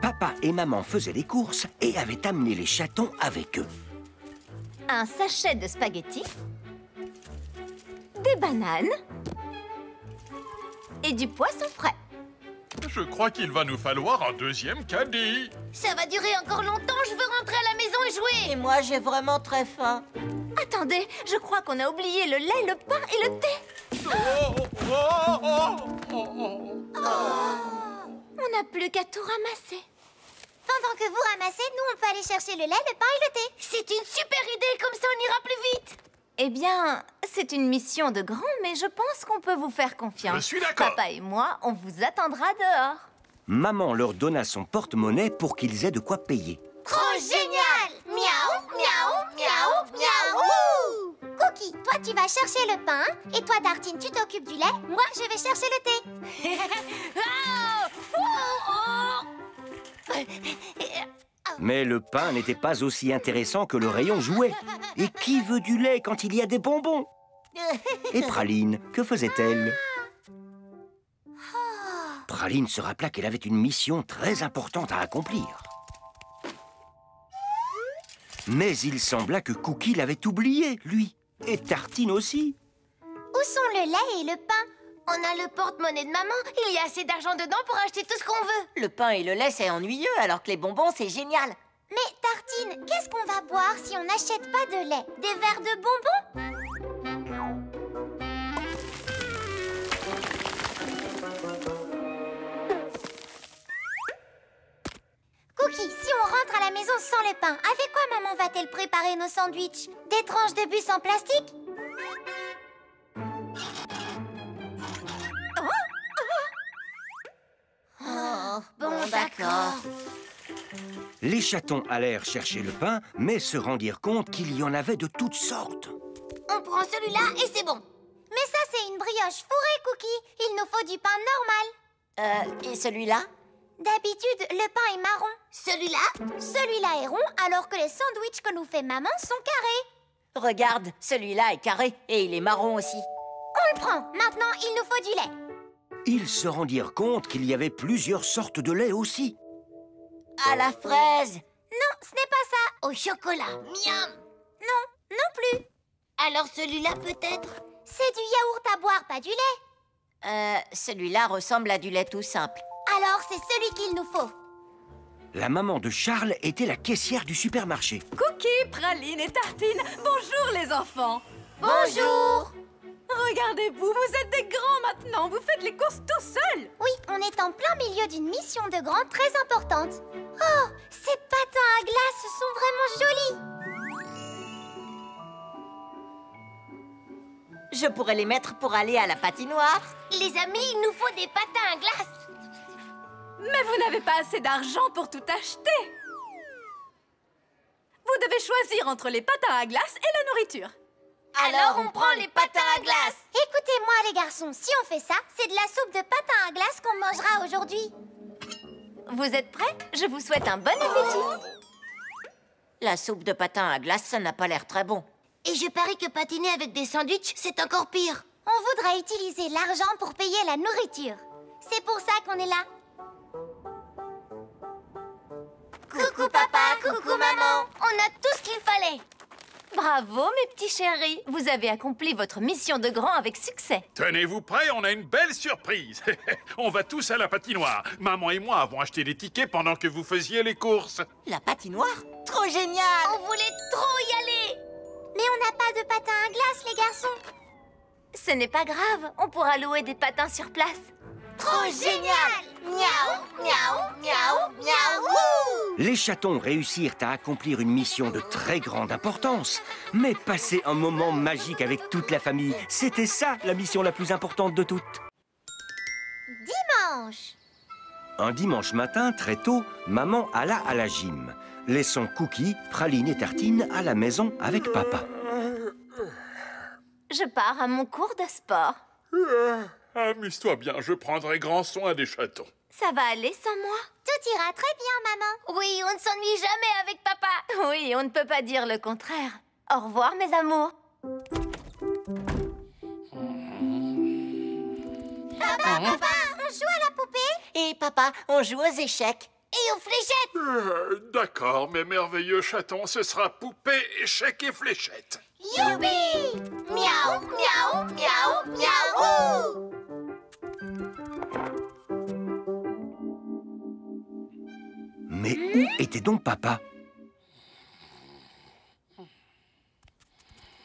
Papa et maman faisaient les courses et avaient amené les chatons avec eux. Un sachet de spaghettis, des bananes et du poisson frais. Je crois qu'il va nous falloir un deuxième caddie. Ça va durer encore longtemps, je veux rentrer à la maison et jouer. Et moi, j'ai vraiment très faim. Attendez, je crois qu'on a oublié le lait, le pain et le thé. On n'a plus qu'à tout ramasser. Pendant que vous ramassez, nous, on peut aller chercher le lait, le pain et le thé. C'est une super idée, comme ça on ira plus vite. Eh bien, c'est une mission de grand, mais je pense qu'on peut vous faire confiance. Je suis d'accord. Papa et moi, on vous attendra dehors. Maman leur donna son porte-monnaie pour qu'ils aient de quoi payer. Trop génial! Miaou, miaou, miaou, miaou. Cookie, toi, tu vas chercher le pain. Et toi, Dartine, tu t'occupes du lait. Moi, je vais chercher le thé. Mais le pain n'était pas aussi intéressant que le rayon jouet. Et qui veut du lait quand il y a des bonbons? Et Praline, que faisait-elle? Praline se rappela qu'elle avait une mission très importante à accomplir. Mais il sembla que Cookie l'avait oublié, lui. Et Tartine aussi. Où sont le lait et le pain? On a le porte-monnaie de maman. Il y a assez d'argent dedans pour acheter tout ce qu'on veut. Le pain et le lait, c'est ennuyeux, alors que les bonbons, c'est génial. Mais Tartine, qu'est-ce qu'on va boire si on n'achète pas de lait? Des verres de bonbons? Cookie, si on rentre à la maison sans le pain, avec quoi maman va-t-elle préparer nos sandwichs? Des tranches de bus en plastique? Bon, d'accord. Les chatons allèrent chercher le pain, mais se rendirent compte qu'il y en avait de toutes sortes. On prend celui-là et c'est bon. Mais ça, c'est une brioche fourrée, Cookie. Il nous faut du pain normal. Et celui-là? D'habitude, le pain est marron. Celui-là? Celui-là est rond, alors que les sandwichs que nous fait maman sont carrés. Regarde, celui-là est carré et il est marron aussi. On le prend. Maintenant, il nous faut du lait. Ils se rendirent compte qu'il y avait plusieurs sortes de lait aussi. À la fraise. Non, ce n'est pas ça. Au chocolat. Miam. Non, non plus. Alors celui-là peut-être? C'est du yaourt à boire, pas du lait. Celui-là ressemble à du lait tout simple. Alors c'est celui qu'il nous faut. La maman de Charles était la caissière du supermarché. Cookie, praline et tartine, bonjour les enfants. Bonjour. Regardez-vous, vous êtes des grands maintenant, vous faites les courses tout seuls. Oui, on est en plein milieu d'une mission de grand très importante. Oh, ces patins à glace sont vraiment jolis. Je pourrais les mettre pour aller à la patinoire. Les amis, il nous faut des patins à glace. Mais vous n'avez pas assez d'argent pour tout acheter. Vous devez choisir entre les patins à glace et la nourriture. Alors on prend les patins à glace. Écoutez-moi les garçons, si on fait ça, c'est de la soupe de patins à glace qu'on mangera aujourd'hui. Vous êtes prêts? Je vous souhaite un bon appétit. La soupe de patins à glace, ça n'a pas l'air très bon. Et je parie que patiner avec des sandwichs, c'est encore pire. On voudra utiliser l'argent pour payer la nourriture. C'est pour ça qu'on est là. Coucou papa, coucou maman. On a tout ce qu'il fallait. Bravo, mes petits chéris. Vous avez accompli votre mission de grand avec succès. Tenez-vous prêts, on a une belle surprise. On va tous à la patinoire. Maman et moi avons acheté des tickets pendant que vous faisiez les courses. La patinoire? Trop génial! On voulait trop y aller. Mais on n'a pas de patins à glace, les garçons. Ce n'est pas grave, on pourra louer des patins sur place. Trop génial! Miaou, miaou, miaou, miaou! Les chatons réussirent à accomplir une mission de très grande importance. Mais passer un moment magique avec toute la famille, c'était ça la mission la plus importante de toutes. Dimanche. Un dimanche matin, très tôt, maman alla à la gym, laissant Cookie, Praline et Tartine à la maison avec papa. Je pars à mon cours de sport. Amuse-toi bien, je prendrai grand soin des chatons. Ça va aller sans moi? Tout ira très bien, maman. Oui, on ne s'ennuie jamais avec papa. Oui, on ne peut pas dire le contraire. Au revoir, mes amours. Papa, on joue à la poupée? Et papa, on joue aux échecs. Et aux fléchettes? D'accord, mes merveilleux chatons, ce sera poupée, échecs et fléchettes. Youpi! Miaou, miaou, miaou, miaou! Mais où était donc papa?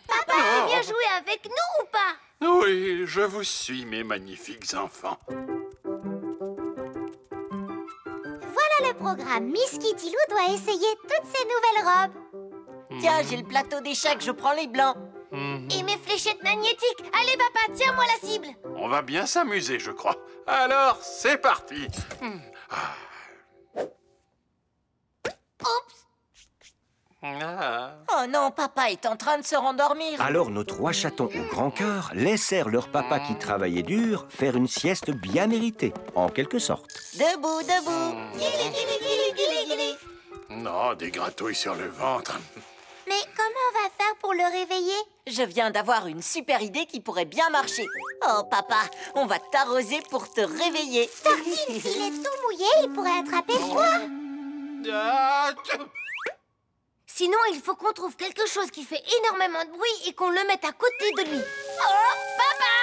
Papa, tu viens jouer avec nous ou pas? Oui, je vous suis, mes magnifiques enfants. Voilà le programme. Miss Kitty Lou doit essayer toutes ses nouvelles robes. Tiens, j'ai le plateau d'échecs, je prends les blancs. Et mes fléchettes magnétiques. Allez, papa, tiens-moi la cible. On va bien s'amuser, je crois. Alors, c'est parti. Oups. Oh non, papa est en train de se rendormir. Alors nos trois chatons au grand cœur laissèrent leur papa qui travaillait dur faire une sieste bien méritée, en quelque sorte. Debout, debout. Guili, guili, guili, guili, guili. Non, des gratouilles sur le ventre. Mais comment on va faire pour le réveiller? Je viens d'avoir une super idée qui pourrait bien marcher. Oh, papa, on va t'arroser pour te réveiller. Tartine, s'il est tout mouillé, il pourrait attraper froid. Sinon, il faut qu'on trouve quelque chose qui fait énormément de bruit et qu'on le mette à côté de lui. Oh, papa!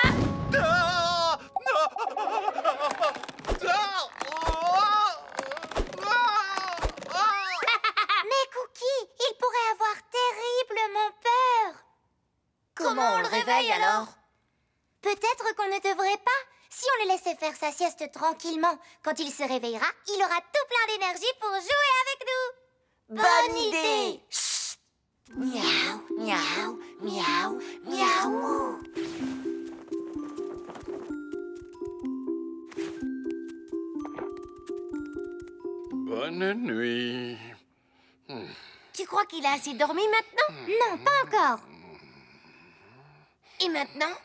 Mais Cookie, il pourrait avoir terriblement peur. Comment on le réveille alors? Peut-être qu'on ne devrait pas. Si on le laissait faire sa sieste tranquillement, quand il se réveillera, il aura tout plein d'énergie pour jouer avec nous. Bonne idée! Chut. Miaou, miaou, miaou, miaou. Bonne nuit. Tu crois qu'il a assez dormi maintenant? Non, pas encore. Et maintenant?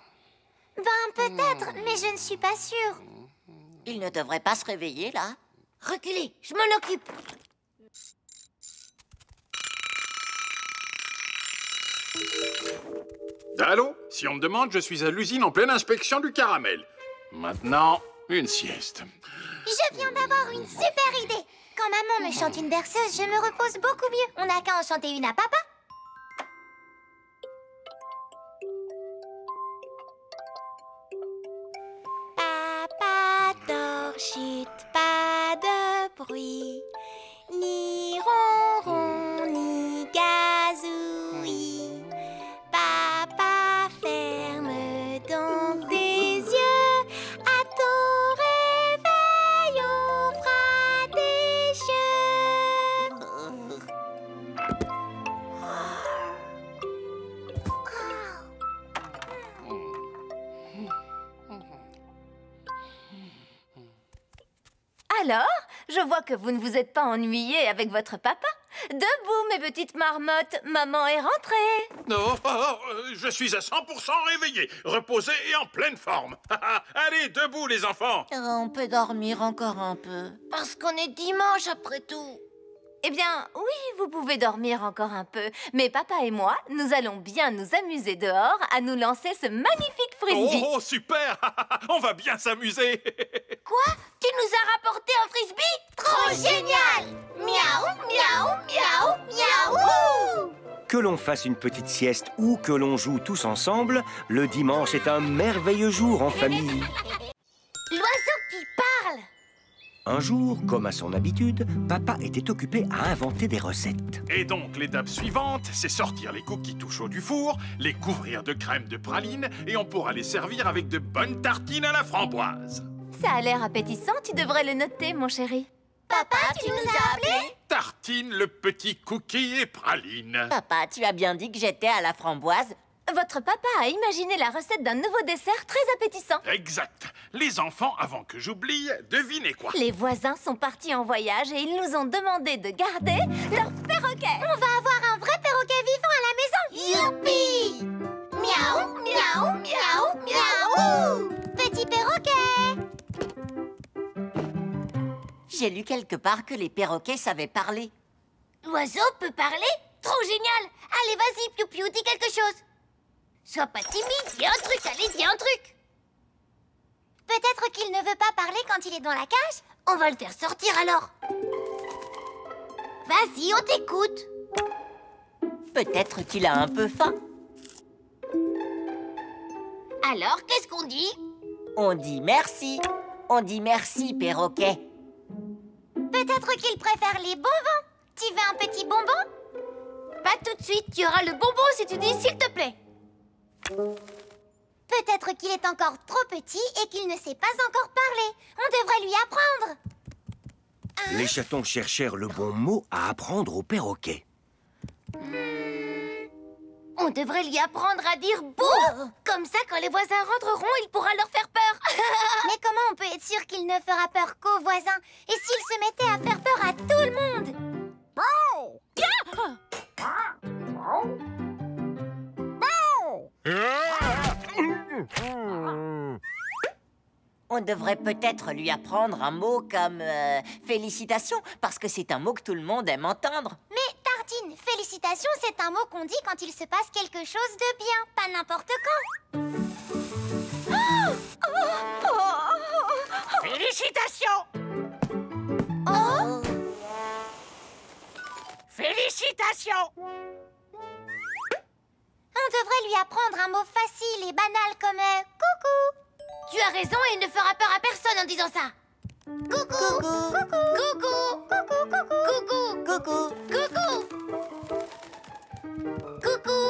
Ben, peut-être, mais je ne suis pas sûre. Il ne devrait pas se réveiller, là. Reculez, je m'en occupe. Allô? Si on me demande, je suis à l'usine en pleine inspection du caramel. Maintenant, une sieste. Je viens d'avoir une super idée. Quand maman me chante une berceuse, je me repose beaucoup mieux. On n'a qu'à en chanter une à papa. Papa dort, chut, pas de bruit. Ni ronron, ni gazouillis. Papa, ferme donc tes yeux. À ton réveil, on fera des jeux. Alors, je vois que vous ne vous êtes pas ennuyés avec votre papa. Debout, mes petites marmottes, maman est rentrée. Non, je suis à 100% réveillé, reposé et en pleine forme. Allez, debout les enfants. On peut dormir encore un peu. Parce qu'on est dimanche après tout. Eh bien, oui, vous pouvez dormir encore un peu. Mais papa et moi, nous allons bien nous amuser dehors à nous lancer ce magnifique frisbee. Oh, super. On va bien s'amuser. Quoi? Tu nous as rapporté un frisbee? Trop génial! Miaou, miaou, miaou, miaou! Que l'on fasse une petite sieste ou que l'on joue tous ensemble, le dimanche est un merveilleux jour en famille. L'oiseau qui parle! Un jour, comme à son habitude, Papa était occupé à inventer des recettes. Et donc, l'étape suivante, c'est sortir les cookies tout chauds du four, les couvrir de crème de praline et on pourra les servir avec de bonnes tartines à la framboise. Ça a l'air appétissant, tu devrais le noter, mon chéri. Papa, tu nous as appelés? Tartine, le petit cookie et praline. Papa, tu as bien dit que j'étais à la framboise? Votre papa a imaginé la recette d'un nouveau dessert très appétissant. Exact. Les enfants, avant que j'oublie, devinez quoi? Les voisins sont partis en voyage et ils nous ont demandé de garder leur perroquet. On va avoir un vrai perroquet vivant à la maison. Youpi! Miaou, miaou, miaou, miaou! Petit perroquet! J'ai lu quelque part que les perroquets savaient parler. L'oiseau peut parler? Trop génial! Allez, vas-y, Piou Piou, dis quelque chose. Sois pas timide, dis un truc, allez, dis un truc. Peut-être qu'il ne veut pas parler quand il est dans la cage. On va le faire sortir alors. Vas-y, on t'écoute. Peut-être qu'il a un peu faim. Alors, qu'est-ce qu'on dit? On dit merci. On dit merci, perroquet. Peut-être qu'il préfère les bonbons. Tu veux un petit bonbon? Pas tout de suite, tu auras le bonbon si tu dis s'il te plaît. Peut-être qu'il est encore trop petit et qu'il ne sait pas encore parler. On devrait lui apprendre. Les chatons cherchèrent le bon mot à apprendre au perroquet. On devrait lui apprendre à dire bouh. Comme ça, quand les voisins rentreront, il pourra leur faire peur. Mais comment on peut être sûr qu'il ne fera peur qu'aux voisins? Et s'il se mettait à faire peur à tout le monde? On devrait peut-être lui apprendre un mot comme félicitations, parce que c'est un mot que tout le monde aime entendre. Mais Tartine, félicitations, c'est un mot qu'on dit quand il se passe quelque chose de bien, pas n'importe quand. Félicitations! Oh! Félicitations! On devrait lui apprendre un mot facile et banal comme coucou. Tu as raison et il ne fera peur à personne en disant ça. Coucou. Coucou. Coucou. Coucou. Coucou. Coucou. Coucou.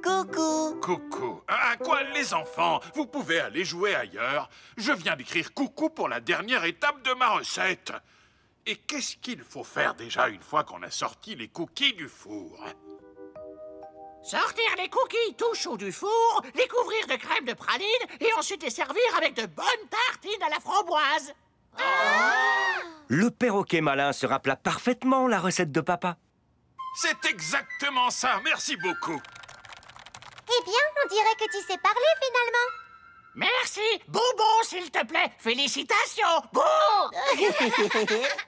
Coucou. Coucou. À quoi, les enfants? Vous pouvez aller jouer ailleurs. Je viens d'écrire coucou pour la dernière étape de ma recette. Et qu'est-ce qu'il faut faire déjà une fois qu'on a sorti les cookies du four? Sortir les cookies tout chauds du four, les couvrir de crème de praline et ensuite les servir avec de bonnes tartines à la framboise. Le perroquet malin se rappela parfaitement la recette de Papa. C'est exactement ça. Merci beaucoup. Eh bien, on dirait que tu sais parler finalement. Merci. Bonbon, s'il te plaît. Félicitations. Bon.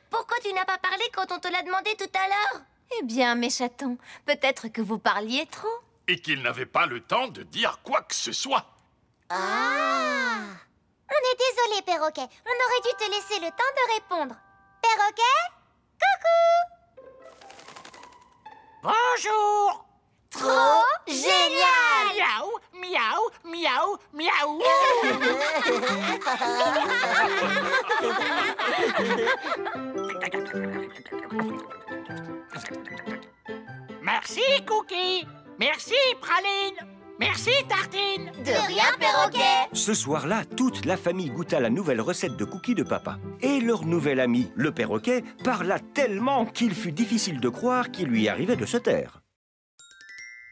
Pourquoi tu n'as pas parlé quand on te l'a demandé tout à l'heure? Eh bien, mes chatons, peut-être que vous parliez trop. Et qu'il n'avait pas le temps de dire quoi que ce soit. Ah! On est désolé, perroquet. On aurait dû te laisser le temps de répondre. Perroquet? Coucou! Bonjour. Trop génial! Miaou, miaou, miaou, miaou. Merci, Cookie. Merci, Praline. Merci, Tartine. De rien, perroquet. Ce soir-là, toute la famille goûta la nouvelle recette de cookies de Papa. Et leur nouvel ami, le perroquet, parla tellement qu'il fut difficile de croire qu'il lui arrivait de se taire.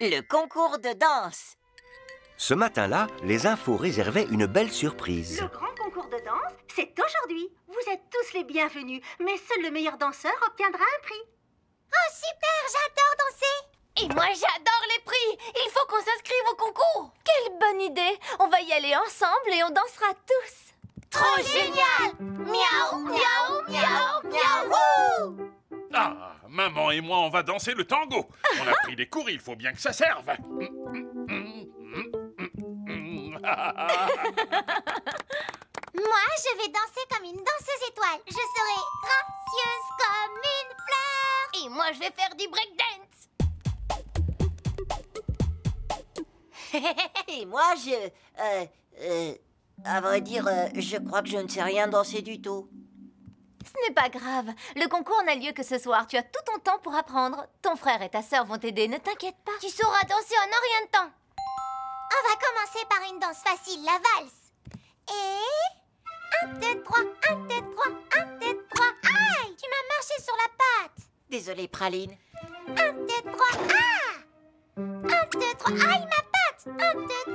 Le concours de danse. Ce matin-là, les infos réservaient une belle surprise. Le grand concours de danse, c'est aujourd'hui. Vous êtes tous les bienvenus, mais seul le meilleur danseur obtiendra un prix. Oh, super, j'adore danser. Et moi, j'adore les prix. Il faut qu'on s'inscrive au concours. Quelle bonne idée! On va y aller ensemble et on dansera tous. Trop génial! Miaou, miaou, miaou, miaou! Ah, maman et moi, on va danser le tango. On a pris des cours, il faut bien que ça serve. Moi, je vais danser comme une danseuse étoile. Je serai gracieuse comme une fleur. Et moi, je vais faire du breakdance. Et moi, à vrai dire, je crois que je ne sais rien danser du tout. Ce n'est pas grave. Le concours n'a lieu que ce soir. Tu as tout ton temps pour apprendre. Ton frère et ta sœur vont t'aider, ne t'inquiète pas. Tu sauras danser en un rien de temps. On va commencer par une danse facile, la valse. Et... 1, 2, 3, 1, 2, 3, 1, 2, 3. Aïe, tu m'as marché sur la patte. Désolée, Praline. 1, 2, 3, ah 1, 2, 3, aïe, ma patte. 1, 2,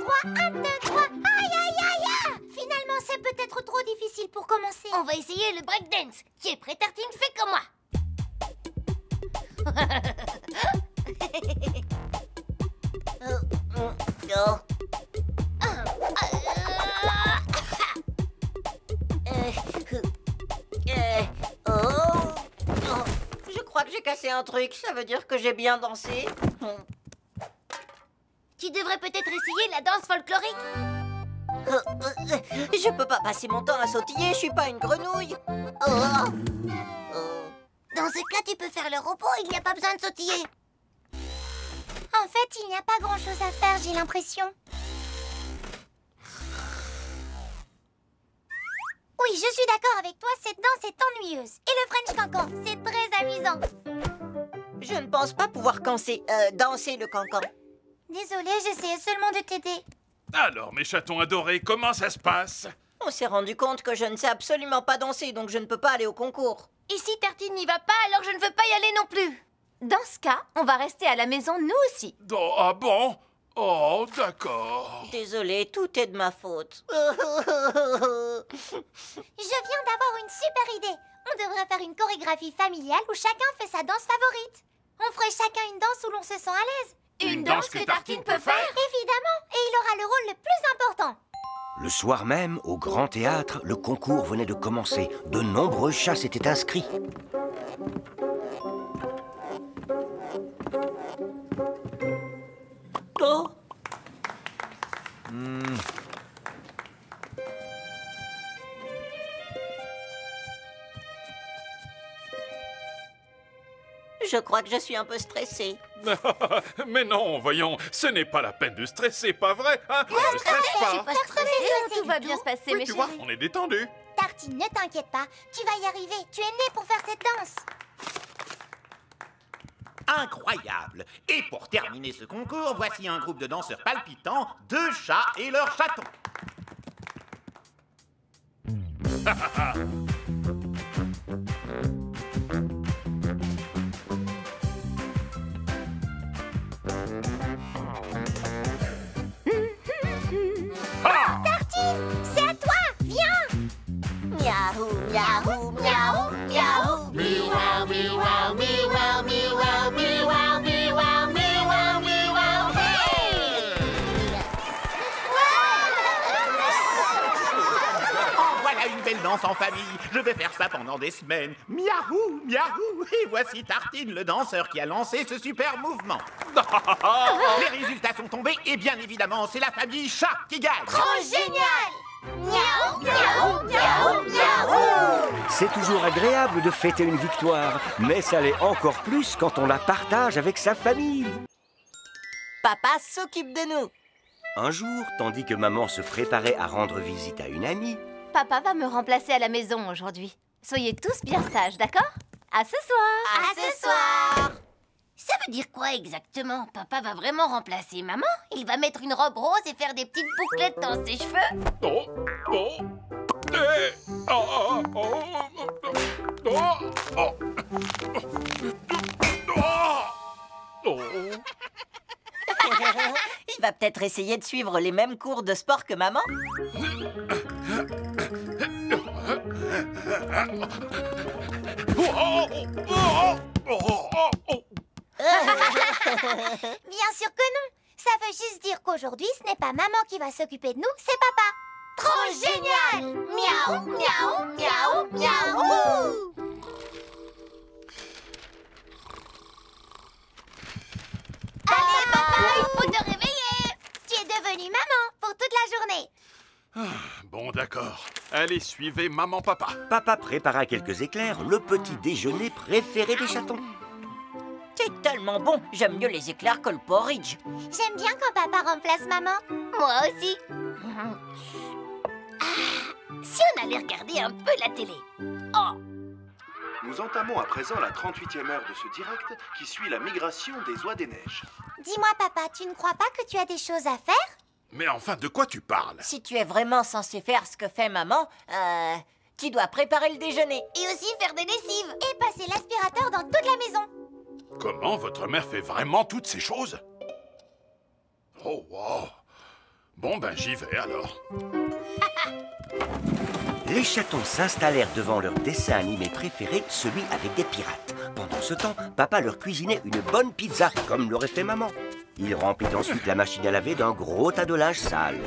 3, 1, 2, 3. Aïe, aïe, aïe, aïe. Finalement, c'est peut-être trop difficile pour commencer. On va essayer le breakdance. Qui est prêt, Tartine? Fais comme moi. Je crois que j'ai cassé un truc. Ça veut dire que j'ai bien dansé. Tu devrais peut-être essayer la danse folklorique. Je peux pas passer mon temps à sautiller, je suis pas une grenouille. Dans ce cas, tu peux faire le robot, il n'y a pas besoin de sautiller. En fait, il n'y a pas grand-chose à faire, j'ai l'impression. Oui, je suis d'accord avec toi, cette danse est ennuyeuse. Et le French cancan, c'est très amusant. Je ne pense pas pouvoir danser le cancan. Désolée, j'essayais seulement de t'aider. Alors, mes chatons adorés, comment ça se passe? On s'est rendu compte que je ne sais absolument pas danser, donc je ne peux pas aller au concours. Et si Tartine n'y va pas, alors je ne veux pas y aller non plus. Dans ce cas, on va rester à la maison, nous aussi. Oh, ah bon? Oh, d'accord. Désolée, tout est de ma faute. Je viens d'avoir une super idée. On devrait faire une chorégraphie familiale où chacun fait sa danse favorite. On ferait chacun une danse où l'on se sent à l'aise. Une danse que Tartine peut faire? Évidemment, et il aura le rôle le plus important. Le soir même, au Grand Théâtre, le concours venait de commencer. De nombreux chats s'étaient inscrits. Oh. Je crois que je suis un peu stressée. Mais non, voyons, ce n'est pas la peine de stresser, pas vrai, hein? Ne stresse pas. Tout va bien se passer, Oui, mes tu vois, chéris. on est détendu. Tartine, ne t'inquiète pas, tu vas y arriver. Tu es né pour faire cette danse. Incroyable! Et pour terminer ce concours, voici un groupe de danseurs palpitants, 2 chats et leurs chatons. Tartine, c'est à toi, viens. Miaou, miaou, miaou, miaou. Miaou, miaou, miaou, miaou, miaou, miaou, miaou, miaou, hey! Oh, voilà une belle danse en famille. Je vais faire ça pendant des semaines. Miaou, miaou. Et voici Tartine, le danseur qui a lancé ce super mouvement. Les résultats sont tombés et bien évidemment, c'est la famille chat qui gagne. Trop génial! Miaou, miaou, miaou, miaou. C'est toujours agréable de fêter une victoire, mais ça l'est encore plus quand on la partage avec sa famille. Papa s'occupe de nous. Un jour, tandis que maman se préparait à rendre visite à une amie, Papa va me remplacer à la maison aujourd'hui. Soyez tous bien sages, d'accord? À ce soir! À ce soir. Ça veut dire quoi exactement? Papa va vraiment remplacer maman? Il va mettre une robe rose et faire des petites bouclettes dans ses cheveux? Oh, oh, eh, oh, oh, oh, oh, oh, oh, oh. Il va peut-être essayer de suivre les mêmes cours de sport que maman. Bien sûr que non. Ça veut juste dire qu'aujourd'hui, ce n'est pas maman qui va s'occuper de nous, c'est papa. Trop Trop génial! Miaou, miaou, miaou, miaou! Allez, papa, il faut te réveiller! Tu es devenue maman pour toute la journée. Bon, d'accord. Allez, suivez maman-papa. Papa prépara quelques éclairs, le petit déjeuner préféré des chatons. C'est tellement bon, j'aime mieux les éclairs que le porridge. J'aime bien quand papa remplace maman. Moi aussi. Si on allait regarder un peu la télé. Oh! Nous entamons à présent la 38e heure de ce direct qui suit la migration des oies des neiges. Dis-moi, papa, tu ne crois pas que tu as des choses à faire? Mais enfin, de quoi tu parles? Si tu es vraiment censé faire ce que fait maman, tu dois préparer le déjeuner. Et aussi faire des lessives. Et passer l'aspirateur dans toute la maison. Comment votre mère fait vraiment toutes ces choses? Oh, wow. Bon, ben j'y vais alors. Les chatons s'installèrent devant leur dessin animé préféré, celui avec des pirates. Pendant ce temps, papa leur cuisinait une bonne pizza, comme l'aurait fait maman. Il remplit ensuite la machine à laver d'un gros tas de linge sale.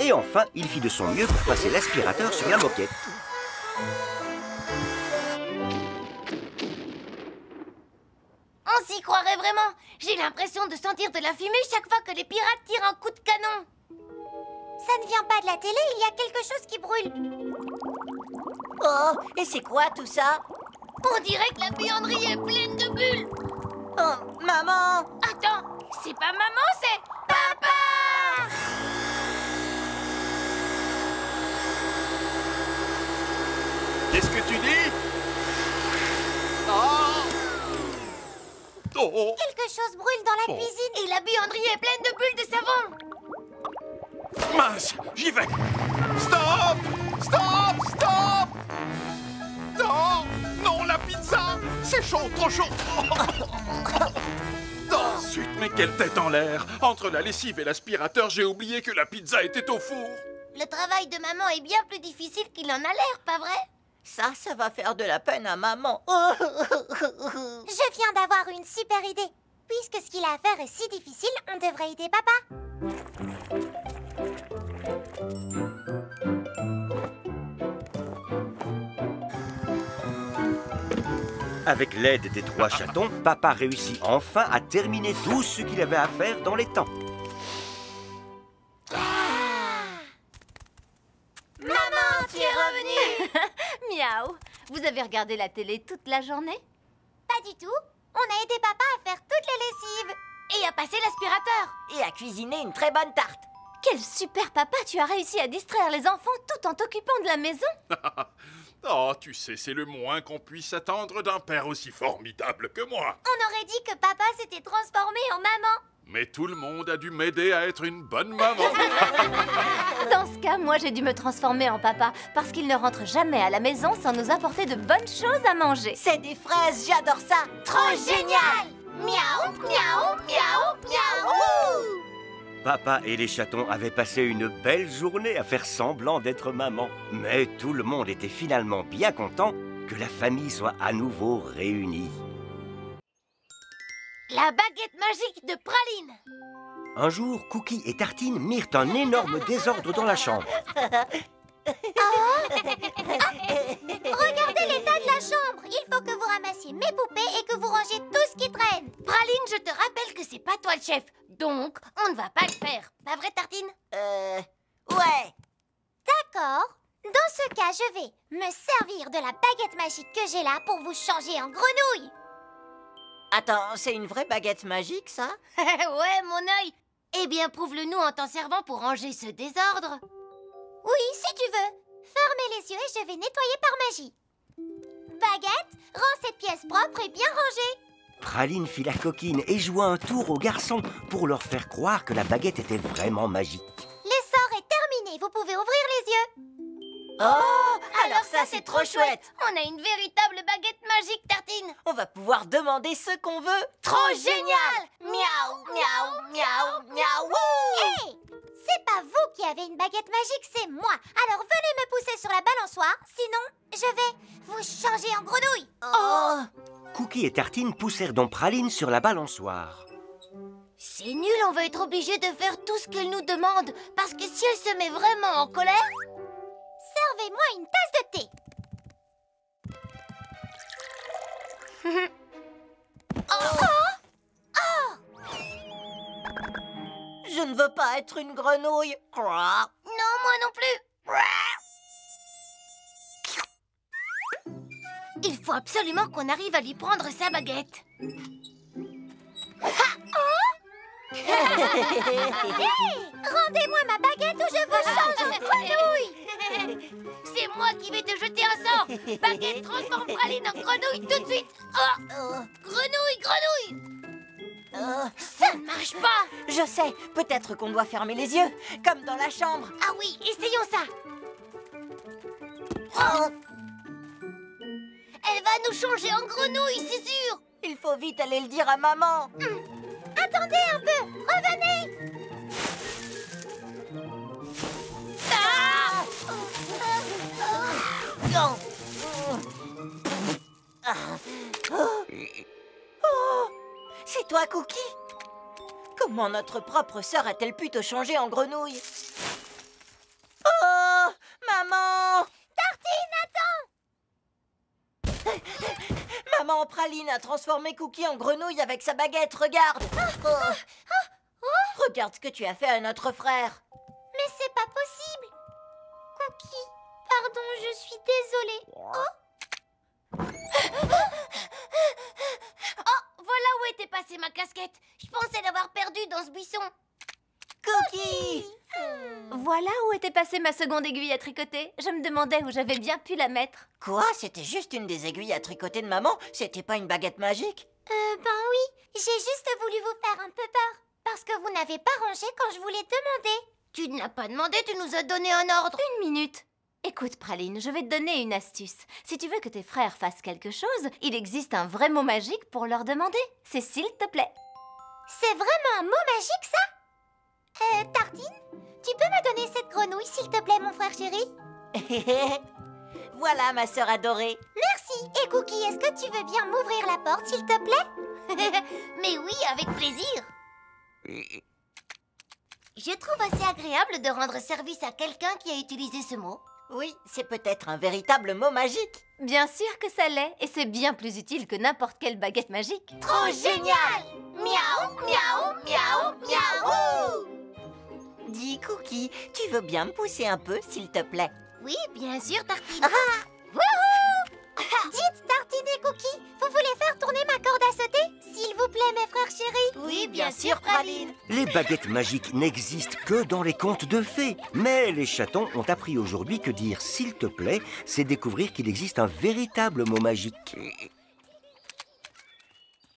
Et enfin, il fit de son mieux pour passer l'aspirateur sur la moquette. On s'y croirait vraiment. J'ai l'impression de sentir de la fumée chaque fois que les pirates tirent un coup de canon. Ça ne vient pas de la télé, il y a quelque chose qui brûle. Oh, et c'est quoi tout ça? On dirait que la buanderie est pleine de bulles. Oh, maman! Attends, c'est pas maman, c'est papa! Qu'est-ce que tu dis? Oh! Oh! Quelque chose brûle dans la cuisine et la buanderie est pleine de bulles de savon. Mince, j'y vais. Stop! Stop! Stop! Non! Non, la pizza! C'est chaud, trop chaud! Oh, zut, mais quelle tête en l'air! Entre la lessive et l'aspirateur, j'ai oublié que la pizza était au four. Le travail de maman est bien plus difficile qu'il en a l'air, pas vrai? Ça va faire de la peine à maman. Je viens d'avoir une super idée. Puisque ce qu'il a à faire est si difficile, on devrait aider papa. Avec l'aide des 3 chatons, papa réussit enfin à terminer tout ce qu'il avait à faire dans les temps. Maman, tu es revenue! Miaou! Vous avez regardé la télé toute la journée? Pas du tout. On a aidé papa à faire toutes les lessives. Et à passer l'aspirateur. Et à cuisiner une très bonne tarte. Quel super papa! Tu as réussi à distraire les enfants tout en t'occupant de la maison. Oh, tu sais, c'est le moins qu'on puisse attendre d'un père aussi formidable que moi. On aurait dit que papa s'était transformé en maman. Mais tout le monde a dû m'aider à être une bonne maman. Dans ce cas, moi j'ai dû me transformer en papa parce qu'il ne rentre jamais à la maison sans nous apporter de bonnes choses à manger. C'est des fraises, j'adore ça. Trop génial! Miaou, miaou, miaou, miaou! Papa et les chatons avaient passé une belle journée à faire semblant d'être maman. Mais tout le monde était finalement bien content que la famille soit à nouveau réunie. La baguette magique de Praline. Un jour, Cookie et Tartine mirent un énorme désordre dans la chambre. Regardez l'état de la chambre. Il faut que vous ramassiez mes poupées et que vous rangez tout ce qui traîne. Praline, je te rappelle que c'est pas toi le chef. Donc, on ne va pas le faire. Pas vrai, Tartine? Ouais. D'accord. Dans ce cas, je vais me servir de la baguette magique que j'ai là pour vous changer en grenouille. Attends, c'est une vraie baguette magique, ça? Ouais, mon œil. Eh bien, prouve-le-nous en t'en servant pour ranger ce désordre. Oui, si tu veux. Fermez les yeux et je vais nettoyer par magie. Baguette, rends cette pièce propre et bien rangée. Praline fit la coquine et joua un tour aux garçons pour leur faire croire que la baguette était vraiment magique. L'essor est terminé, vous pouvez ouvrir les yeux. Oh, alors ça c'est trop chouette. On a une véritable baguette magique, Tartine. On va pouvoir demander ce qu'on veut. Trop génial! Miaou, miaou, miaou, miaou. Hé! C'est pas vous qui avez une baguette magique, c'est moi. Alors venez me pousser sur la balançoire, sinon je vais vous changer en grenouille. Oh! Cookie et Tartine poussèrent donc Praline sur la balançoire. C'est nul, on va être obligé de faire tout ce qu'elle nous demande. Parce que si elle se met vraiment en colère... Servez-moi une tasse de thé. Je ne veux pas être une grenouille. Non, moi non plus. Il faut absolument qu'on arrive à lui prendre sa baguette. Rendez-moi ma baguette ou je vous change en grenouille. C'est moi qui vais te jeter un sort. Baguette transforme Praline en grenouille tout de suite. Oh, grenouille. Ça ne marche pas. Je sais, peut-être qu'on doit fermer les yeux, comme dans la chambre. Ah oui, essayons ça. Elle va nous changer en grenouille, c'est sûr. Il faut vite aller le dire à maman. Attendez un peu, revenez. Non. C'est toi, Cookie? Comment notre propre sœur a-t-elle pu te changer en grenouille? Oh, maman! Tartine, attends! Maman Praline a transformé Cookie en grenouille avec sa baguette, regarde! Regarde ce que tu as fait à notre frère. Mais c'est pas possible. Cookie, pardon, je suis désolée. Oh, voilà où était passée ma casquette. Je pensais l'avoir perdue dans ce buisson. Cookie! Voilà où était passée ma seconde aiguille à tricoter. Je me demandais où j'avais bien pu la mettre. Quoi? C'était juste une des aiguilles à tricoter de maman? C'était pas une baguette magique? Ben oui, j'ai juste voulu vous faire un peu peur. Parce que vous n'avez pas rangé quand je vous l'ai demandé. Tu ne l'as pas demandé, tu nous as donné un ordre. Une minute. Écoute, Praline, je vais te donner une astuce. Si tu veux que tes frères fassent quelque chose, il existe un vrai mot magique pour leur demander. C'est s'il te plaît. C'est vraiment un mot magique, ça? Tartine, tu peux me donner cette grenouille, s'il te plaît, mon frère chéri? Voilà, ma sœur adorée. Merci. Et Cookie, est-ce que tu veux bien m'ouvrir la porte, s'il te plaît? Mais oui, avec plaisir. Je trouve assez agréable de rendre service à quelqu'un qui a utilisé ce mot. Oui, c'est peut-être un véritable mot magique. Bien sûr que ça l'est, et c'est bien plus utile que n'importe quelle baguette magique. Trop génial! Miaou, miaou, miaou, miaou! Dis, Cookie, tu veux bien me pousser un peu, s'il te plaît? Oui, bien sûr, Tartine. Wouhou! Dites, Tartine et Cookie, vous voulez faire tourner ma corde à sauter? S'il vous plaît, mes frères chéris. Oui, bien sûr, Praline. Les baguettes magiques n'existent que dans les contes de fées. Mais les chatons ont appris aujourd'hui que dire « s'il te plaît », c'est découvrir qu'il existe un véritable mot magique.